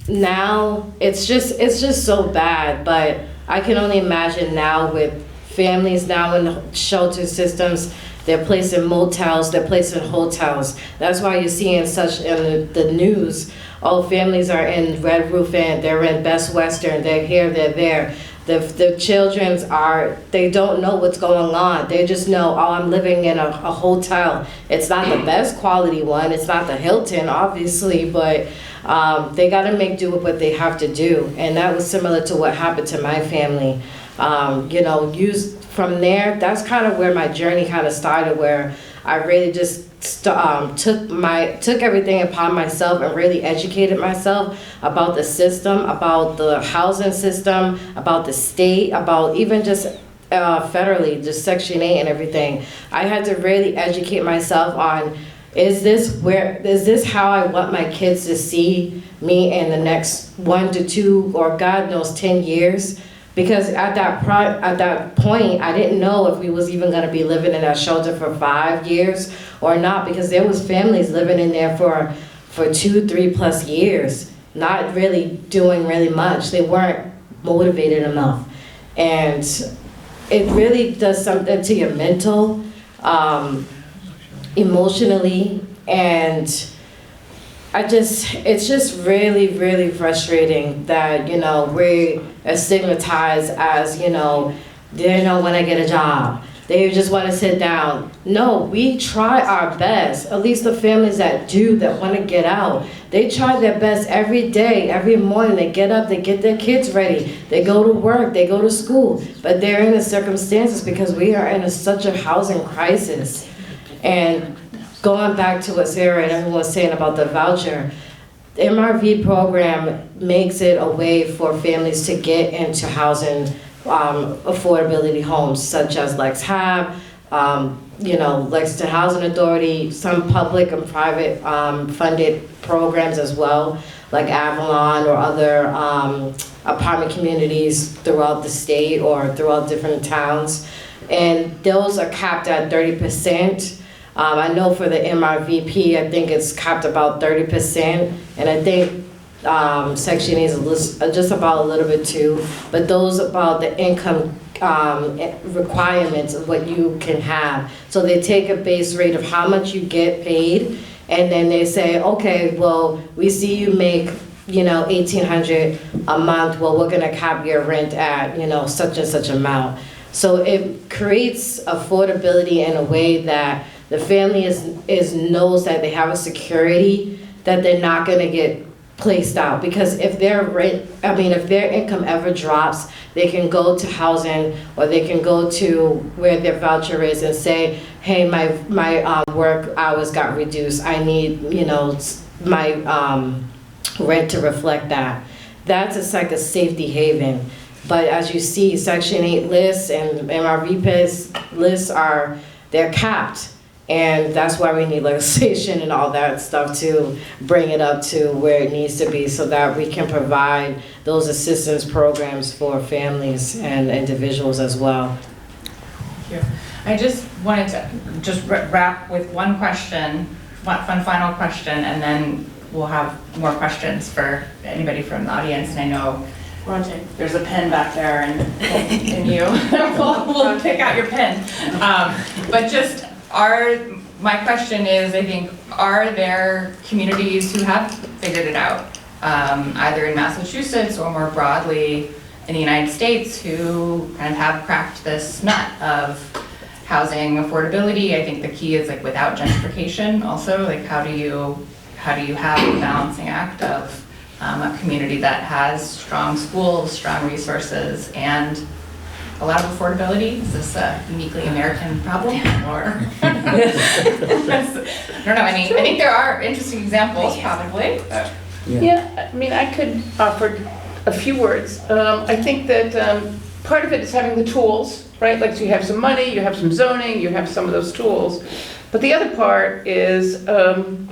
Now it's just so bad, but I can only imagine now with families now in the shelter systems. They're placed in motels, they're placed in hotels. That's why you're seeing in the news, all families are in Red Roof Inn, they're in Best Western, they're here, they're there. The children they don't know what's going on. They just know, oh, I'm living in a hotel. It's not the best quality one, it's not the Hilton, obviously, but they gotta make do with what they have to do. And that was similar to what happened to my family. From there, that's kind of where my journey kind of started, where I really just took everything upon myself and really educated myself about the system, about the housing system, about the state, about even just federally, just Section 8 and everything. I had to really educate myself on, is this how I want my kids to see me in the next 1 to 2 or God knows 10 years? Because at that point, I didn't know if we was even gonna be living in that shelter for 5 years or not, because there was families living in there for 2, 3 plus years, not really doing really much. They weren't motivated enough. And it really does something to your mental, emotionally, and it's just really, really frustrating that, we are stigmatized as, they don't want to get a job. They just want to sit down. No, we try our best. At least the families that want to get out. They try their best every day, every morning. They get up, they get their kids ready. They go to work, they go to school. But they're in the circumstances because we are in such a housing crisis. And going back to what Sarah and everyone was saying about the voucher, the MRV program makes it a way for families to get into housing affordability homes, such as LexHab, Lexington Housing Authority, some public and private funded programs as well, like Avalon or other apartment communities throughout the state or throughout different towns. And those are capped at 30%. I know for the MRVP, I think it's capped about 30%, and I think Section 8 is just about a little bit too, but those about the income requirements of what you can have. So they take a base rate of how much you get paid, and then they say, okay, well, we see you make, $1,800 a month, well, we're gonna cap your rent at, such and such amount. So it creates affordability in a way that the family knows that they have a security, that they're not gonna get placed out, because if if their income ever drops, they can go to housing, or they can go to where their voucher is and say, hey, my work hours got reduced, I need, my rent to reflect that. That's like a safety haven. But as you see, Section 8 lists and MRV lists they're capped. And that's why we need legislation and all that stuff to bring it up to where it needs to be, so that we can provide those assistance programs for families and individuals as well. Thank you. I just wanted to just wrap with one question, one final question, and then we'll have more questions for anybody from the audience. And I know there's a pen back there, and you, we'll pick out your pen. But just my question is, I think, are there communities who have figured it out, either in Massachusetts or more broadly in the United States, who kind of have cracked this nut of housing affordability? I think the key is like without gentrification also, like how do you have a balancing act of a community that has strong schools, strong resources, and a lot of affordability? Is this a uniquely American problem, or? I don't know, I mean, I think there are interesting examples, probably. Yeah, I mean, I could offer a few words. I think that part of it is having the tools, right? Like, so you have some money, you have some zoning, you have some of those tools. But the other part is, I'm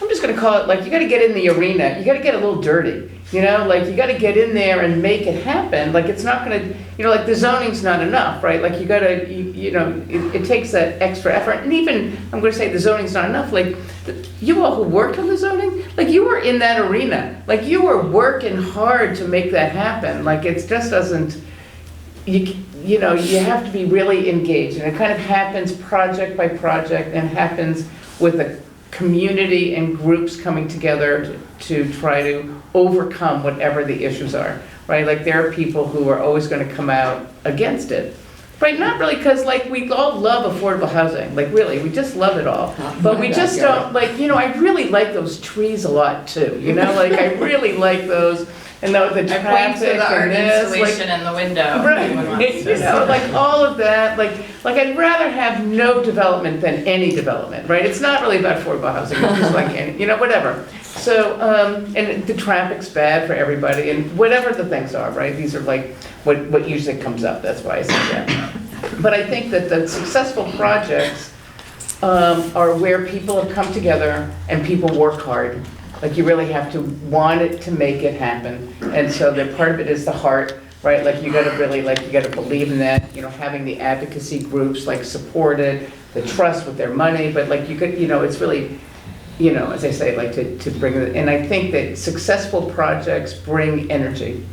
just gonna call it, like, you gotta get in the arena, you gotta get a little dirty. Like, you gotta get in there and make it happen. Like, it's not gonna, like, the zoning's not enough, right? Like, you gotta, it takes that extra effort. And even, I'm gonna say the zoning's not enough, like, you all who worked on the zoning, like, you were in that arena. Like, you were working hard to make that happen. Like, it just doesn't, you have to be really engaged. And it kind of happens project by project, and happens with a community and groups coming together to try to overcome whatever the issues are, right? Like, there are people who are always going to come out against it, right? Not really, because, like, we all love affordable housing, like, really, we just love it all. But we just don't, like, I really like those trees a lot too, like, I really like those, and the traffic the art and this, installation in the window. right? Like, all of that, like I'd rather have no development than any development, right? It's not really about affordable housing, it's just like any, whatever. So, and the traffic's bad for everybody, and whatever the things are, right? These are like what usually comes up, that's why I say that. But I think that the successful projects are where people have come together and people work hard. Like, you really have to want it to make it happen. And so the part of it is the heart, right? Like, you gotta really, like, you gotta believe in that, having the advocacy groups, like, supported, the trust with their money, but, like, you could, it's really, as I say, like, to bring it, and I think that successful projects bring energy,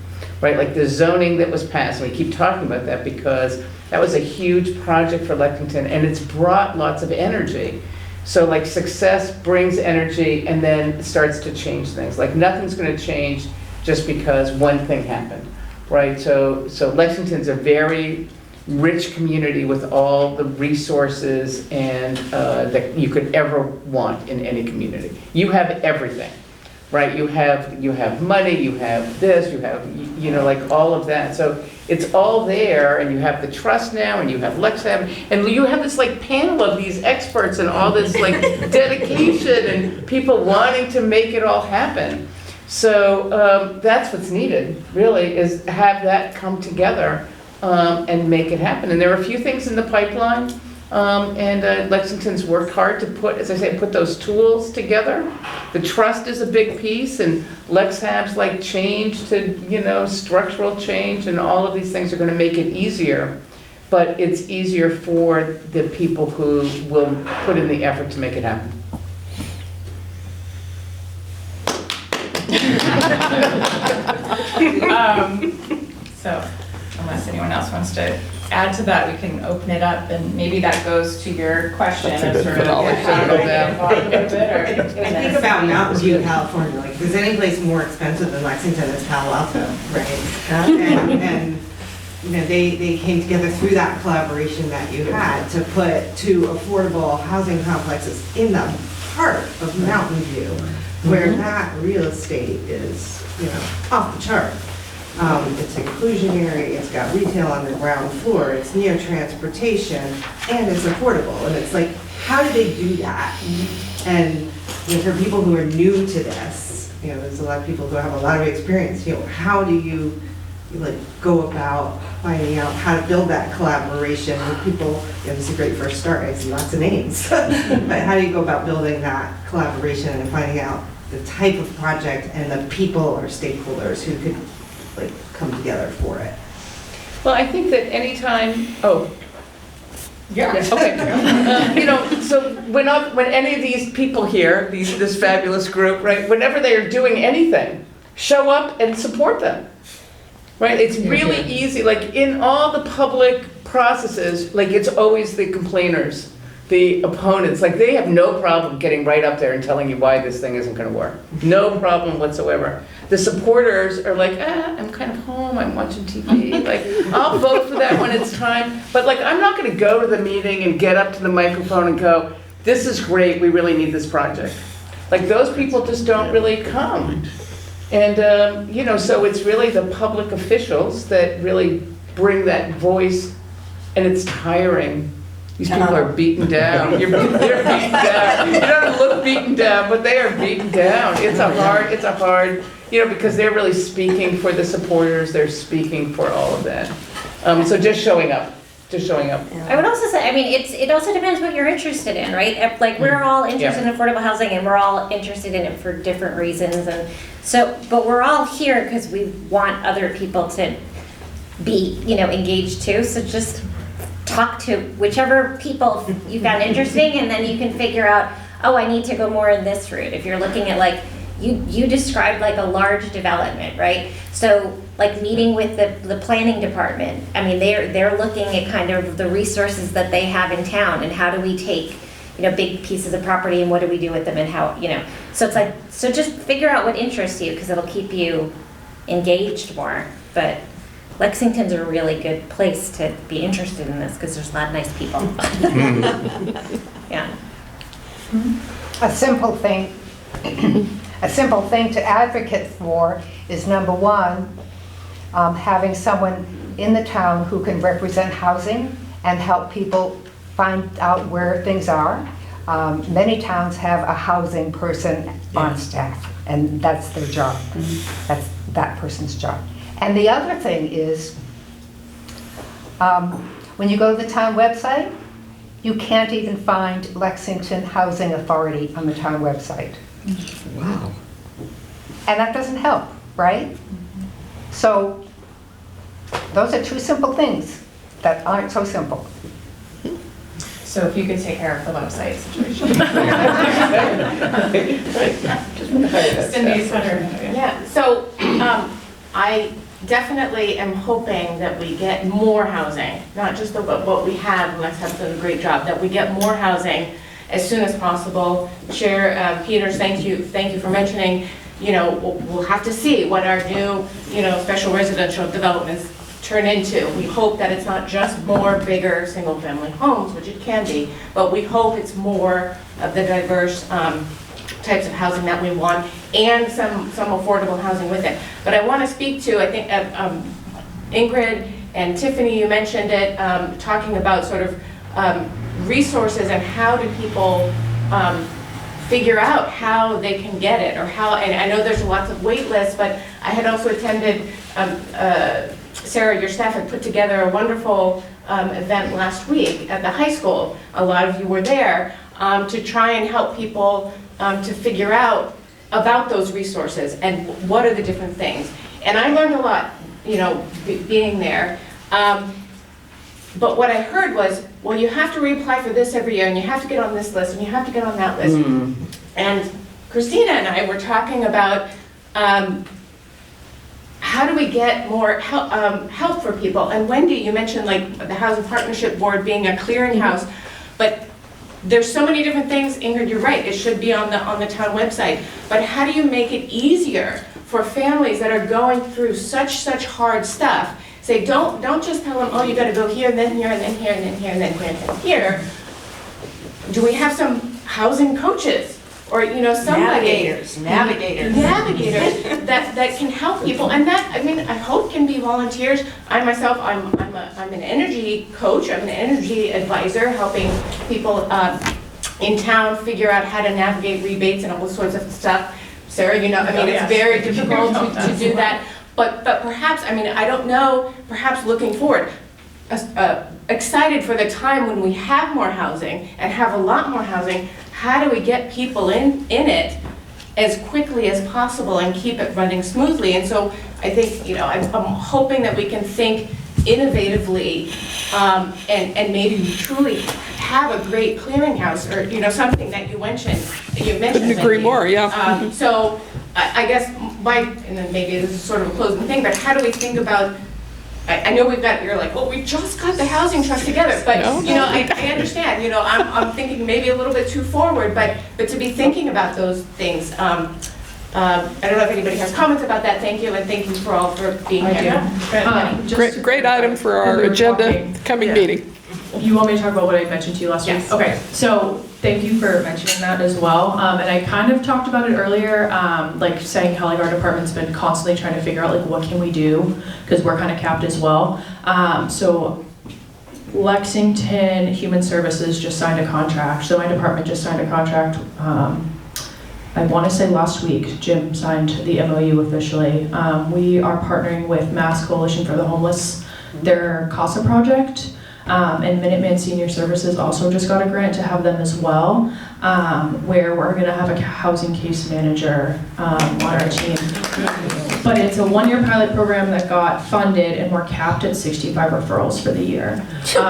right? Like, the zoning that was passed, and we keep talking about that because that was a huge project for Lexington, and it's brought lots of energy. So, like, success brings energy and then starts to change things. Like, nothing's going to change just because one thing happened, right? So Lexington's a very rich community with all the resources and that you could ever want in any community. You have everything, right? You have money, you have this, you have, like, all of that. So it's all there, and you have the trust now, and you have LexHab, and you have this, like, panel of these experts and all this, like, dedication and people wanting to make it all happen. So that's what's needed, really, is have that come together and make it happen. And there are a few things in the pipeline, and Lexington's worked hard to put, as I say, put those tools together. The trust is a big piece, and LexHab's, like, change to, structural change, and all of these things are going to make it easier. But it's easier for the people who will put in the effort to make it happen. So, unless anyone else wants to add to that, we can open it up, and maybe that goes to your question of sort of how do I get involved a little bit, or. I think about Mountain View, California, like, if there's any place more expensive than Lexington, it's Palo Alto, right? And they came together through that collaboration that you had to put two affordable housing complexes in the heart of Mountain View. where that real estate is, off the chart. It's inclusionary, it's got retail on the ground floor, it's near transportation, and it's affordable. And it's like, how do they do that? And for people who are new to this, there's a lot of people who have a lot of experience. How do you go about finding out how to build that collaboration with people? This is a great first start. I see lots of names, but how do you go about building that collaboration and finding out the type of project and the people or stakeholders who could come together for it? Well, I think that anytime, okay. So when any of these people here, this fabulous group, right, whenever they are doing anything, show up and support them, right? It's really easy, in all the public processes, it's always the complainers, the opponents, they have no problem getting right up there and telling you why this thing isn't gonna work. No problem whatsoever. The supporters are I'm kind of home, I'm watching TV, I'll vote for that when it's time, but I'm not gonna go to the meeting and get up to the microphone and go, this is great, we really need this project. Those people just don't really come. And, so it's really the public officials that really bring that voice, and it's tiring. These people are beaten down. They're beaten down. You don't look beaten down, but they are beaten down. It's a hard, because they're really speaking for the supporters. They're speaking for all of that. So just showing up. I would also say, it also depends what you're interested in, right? We're all interested in affordable housing, and we're all interested in it for different reasons, and so, but we're all here because we want other people to be, engaged too. So just talk to whichever people you found interesting, and then you can figure out, I need to go more in this route. If you're looking at you described a large development, right? So meeting with the planning department, they're looking at kind of the resources that they have in town, and how do we take big pieces of property and what do we do with them, and how, so it's so just figure out what interests you, because it'll keep you engaged more. But Lexington's a really good place to be interested in this, because there's a lot of nice people. Yeah. A simple thing to advocate for is, number one, having someone in the town who can represent housing and help people find out where things are. Many towns have a housing person on staff, and that's their job. That's that person's job. And the other thing is, when you go to the town website, you can't even find Lexington Housing Authority on the town website. Wow. And that doesn't help, right? So those are two simple things that aren't so simple. So if you could take care of the website situation. Cindy's Yeah, so I definitely am hoping that we get more housing, not just what we have, and Lex has done a great job, that we get more housing as soon as possible. Chair Peters, thank you for mentioning, we'll have to see what our new, special residential developments turn into. We hope that it's not just more bigger single-family homes, which it can be, but we hope it's more of the diverse types of housing that we want, and some affordable housing with it. But I want to speak to, I think, Ingrid and Tiffany, you mentioned it, talking about sort of resources and how do people figure out how they can get it, or how, and I know there's lots of wait lists, but I had also attended, Sarah, your staff had put together a wonderful event last week at the high school. A lot of you were there to try and help people to figure out about those resources and what are the different things. And I learned a lot, being there. But what I heard was, well, you have to reapply for this every year, and you have to get on this list, and you have to get on that list. And Christina and I were talking about how do we get more help for people. And Wendy, you mentioned the Housing Partnership Board being a clearinghouse, but there's so many different things. Ingrid, you're right, it should be on the town website. But how do you make it easier for families that are going through such hard stuff? Say, don't just tell them, oh, you gotta go here, and then here, and then here, and then here, and then here, and then here. Do we have some housing coaches or, you know, somebody. Navigators. Navigators that can help people, and that, I mean, I hope can be volunteers. I myself, I'm an energy coach, I'm an energy advisor, helping people in town figure out how to navigate rebates and all those sorts of stuff. Sarah, you know, I mean, it's very difficult to do that, but perhaps, I mean, I don't know, perhaps looking forward, excited for the time when we have more housing and have a lot more housing, how do we get people in it as quickly as possible and keep it running smoothly? And so I think, you know, I'm hoping that we can think innovatively and maybe truly have a great clearinghouse, or, you know, something that you mentioned. Couldn't agree more, yeah. So I guess and then maybe this is sort of a closing thing, but how do we think about, I know you're like, well, we just got the housing trust together, but, you know, I understand, you know, I'm thinking maybe a little bit too forward, but to be thinking about those things. I don't know if anybody has comments about that. Thank you, and thank you for all for being here. Great item for our agenda coming meeting. You want me to talk about what I mentioned to you last week? Okay, so thank you for mentioning that as well. And I kind of talked about it earlier, like saying how like our department's been constantly trying to figure out like what can we do, because we're kind of capped as well. So Lexington Human Services just signed a contract. So my department just signed a contract. I want to say last week, Jim signed the MOU officially. We are partnering with Mass Coalition for the Homeless, their CASA project. And Minuteman Senior Services also just got a grant to have them as well, where we're going to have a housing case manager on our team. But it's a one-year pilot program that got funded, and we're capped at 65 referrals for the year. So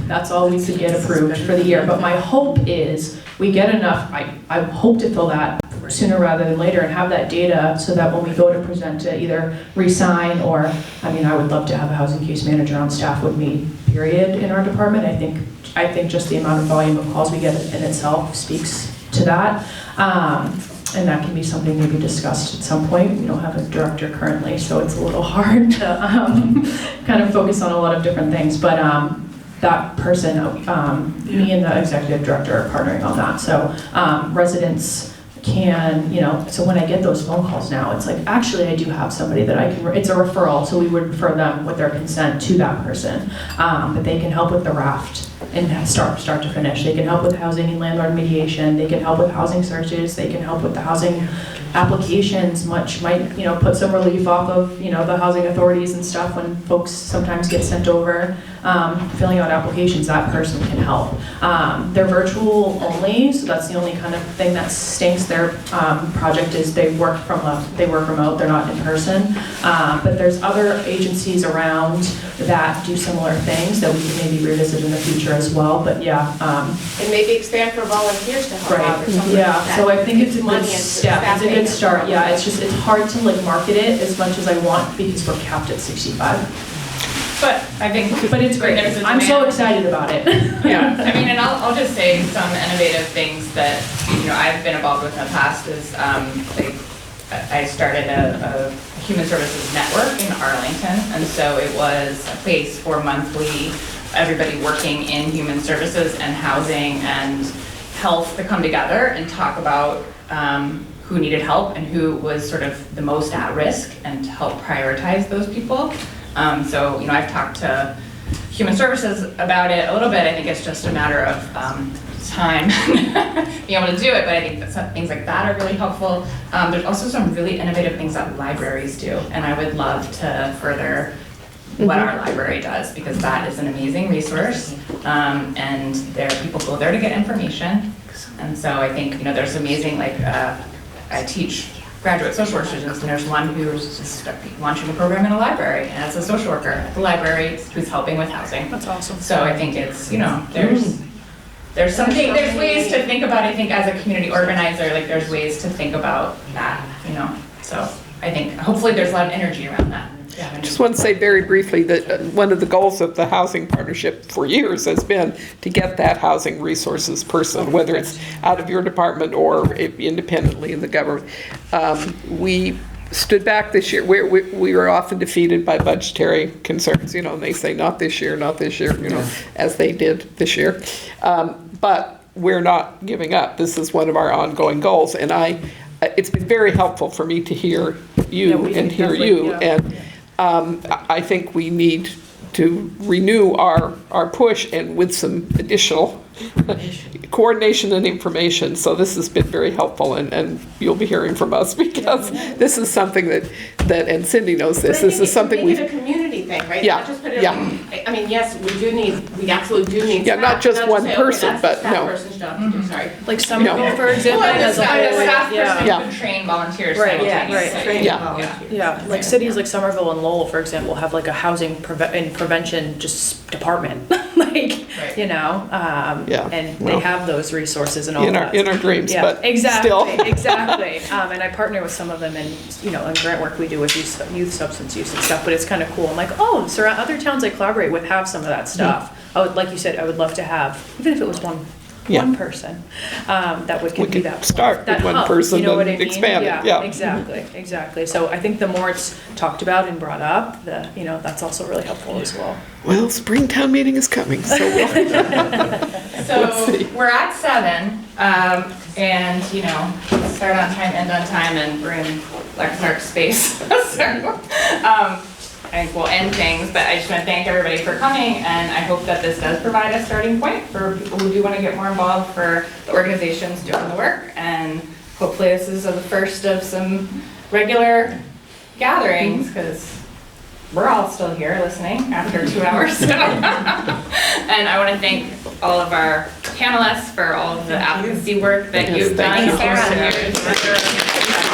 that's all we could get approved for the year. But my hope is we get enough, I hope to fill that sooner rather than later and have that data so that when we go to present to either resign or, I mean, I would love to have a housing case manager on staff with me, period, in our department. I think just the amount of volume of calls we get in itself speaks to that. And that can be something maybe discussed at some point. We don't have a director currently, so it's a little hard to kind of focus on a lot of different things. But that person, me and the executive director are partnering on that. So residents can, you know, so when I get those phone calls now, it's like, actually, I do have somebody that I can, it's a referral, so we would refer them with their consent to that person. But they can help with the raft and start to finish. They can help with housing and landlord mediation. They can help with housing searches. They can help with the housing applications, might, you know, put some relief off of, you know, the housing authorities and stuff when folks sometimes get sent over, filling out applications. That person can help. They're virtual only, so that's the only kind of thing that stinks. Their project is they work remote, they're not in person. But there's other agencies around that do similar things that we can maybe revisit in the future as well. But yeah. And maybe expand for volunteers to help out or something like that. So I think it's a good step. It's a good start. Yeah, it's hard to like market it as much as I want because we're capped at 65. But I think, but it's great. I'm so excited about it. Yeah, I mean, and I'll just say some innovative things that, you know, I've been involved with in the past is I started a human services network in Arlington, and so it was a place for monthly everybody working in human services and housing and health to come together and talk about who needed help and who was sort of the most at risk and to help prioritize those people. So, you know, I've talked to human services about it a little bit. I think it's just a matter of time being able to do it, but I think that some things like that are really helpful. There's also some really innovative things that libraries do, and I would love to further what our library does, because that is an amazing resource, and people go there to get information. And so I think, you know, there's amazing, like, I teach graduate social work students, and there's one who's launching a program in a library, and it's a social worker at the library who's helping with housing. That's awesome. So I think it's, you know, there's ways to think about, I think, as a community organizer, like there's ways to think about that, you know. So I think hopefully there's a lot of energy around that. Yeah. I just want to say very briefly that one of the goals of the housing partnership for years has been to get that housing resources person, whether it's out of your department or independently in the government. We stood back this year. We were often defeated by budgetary concerns, you know, and they say not this year, you know, as they did this year. But we're not giving up. This is one of our ongoing goals, and it's been very helpful for me to hear you and hear you, and I think we need to renew our push and with some additional coordination and information. So this has been very helpful, and you'll be hearing from us because this is something that and Cindy knows this. This is something we need a community thing, right? Yeah, Not just put it yeah. I mean, yes, we absolutely do need. Yeah, not just one say, person, okay, but that's no. that person's job to do, sorry. Like Somerville, for example, Well, has the a whole, staff person yeah. can train volunteers Right, simultaneously. right. Yeah. Yeah, like cities like Somerville and Lowell, for example, have like a housing and prevention just department, like, you know, Yeah, and well, they have those resources and all in that. our dreams, Yeah, but exactly, still. exactly. And I partner with some of them in, you know, in grant work we do with youth substance use and stuff, but it's kind of cool. I'm like, oh, so other towns I collaborate with have some of that stuff. I would, like you said, I would love to have, even if it was one person, that would give me that. Start that with one hub, person you know what I and mean? expand it, yeah. Exactly. So I think the more it's talked about and brought up, you know, that's also really helpful as well. Well, Springtown meeting is coming, so So we're at 7, and you know, start on time, end on time, and we're in Lexmark space. So I think we'll end things, but I just want to thank everybody for coming, and I hope that this does provide a starting point for people who do want to get more involved, for the organizations doing the work, and hopefully this is the first of some regular gatherings, because we're all still here listening after 2 hours. So. And I want to thank all of our panelists for all of the advocacy work that you've done. Thank you, Sarah.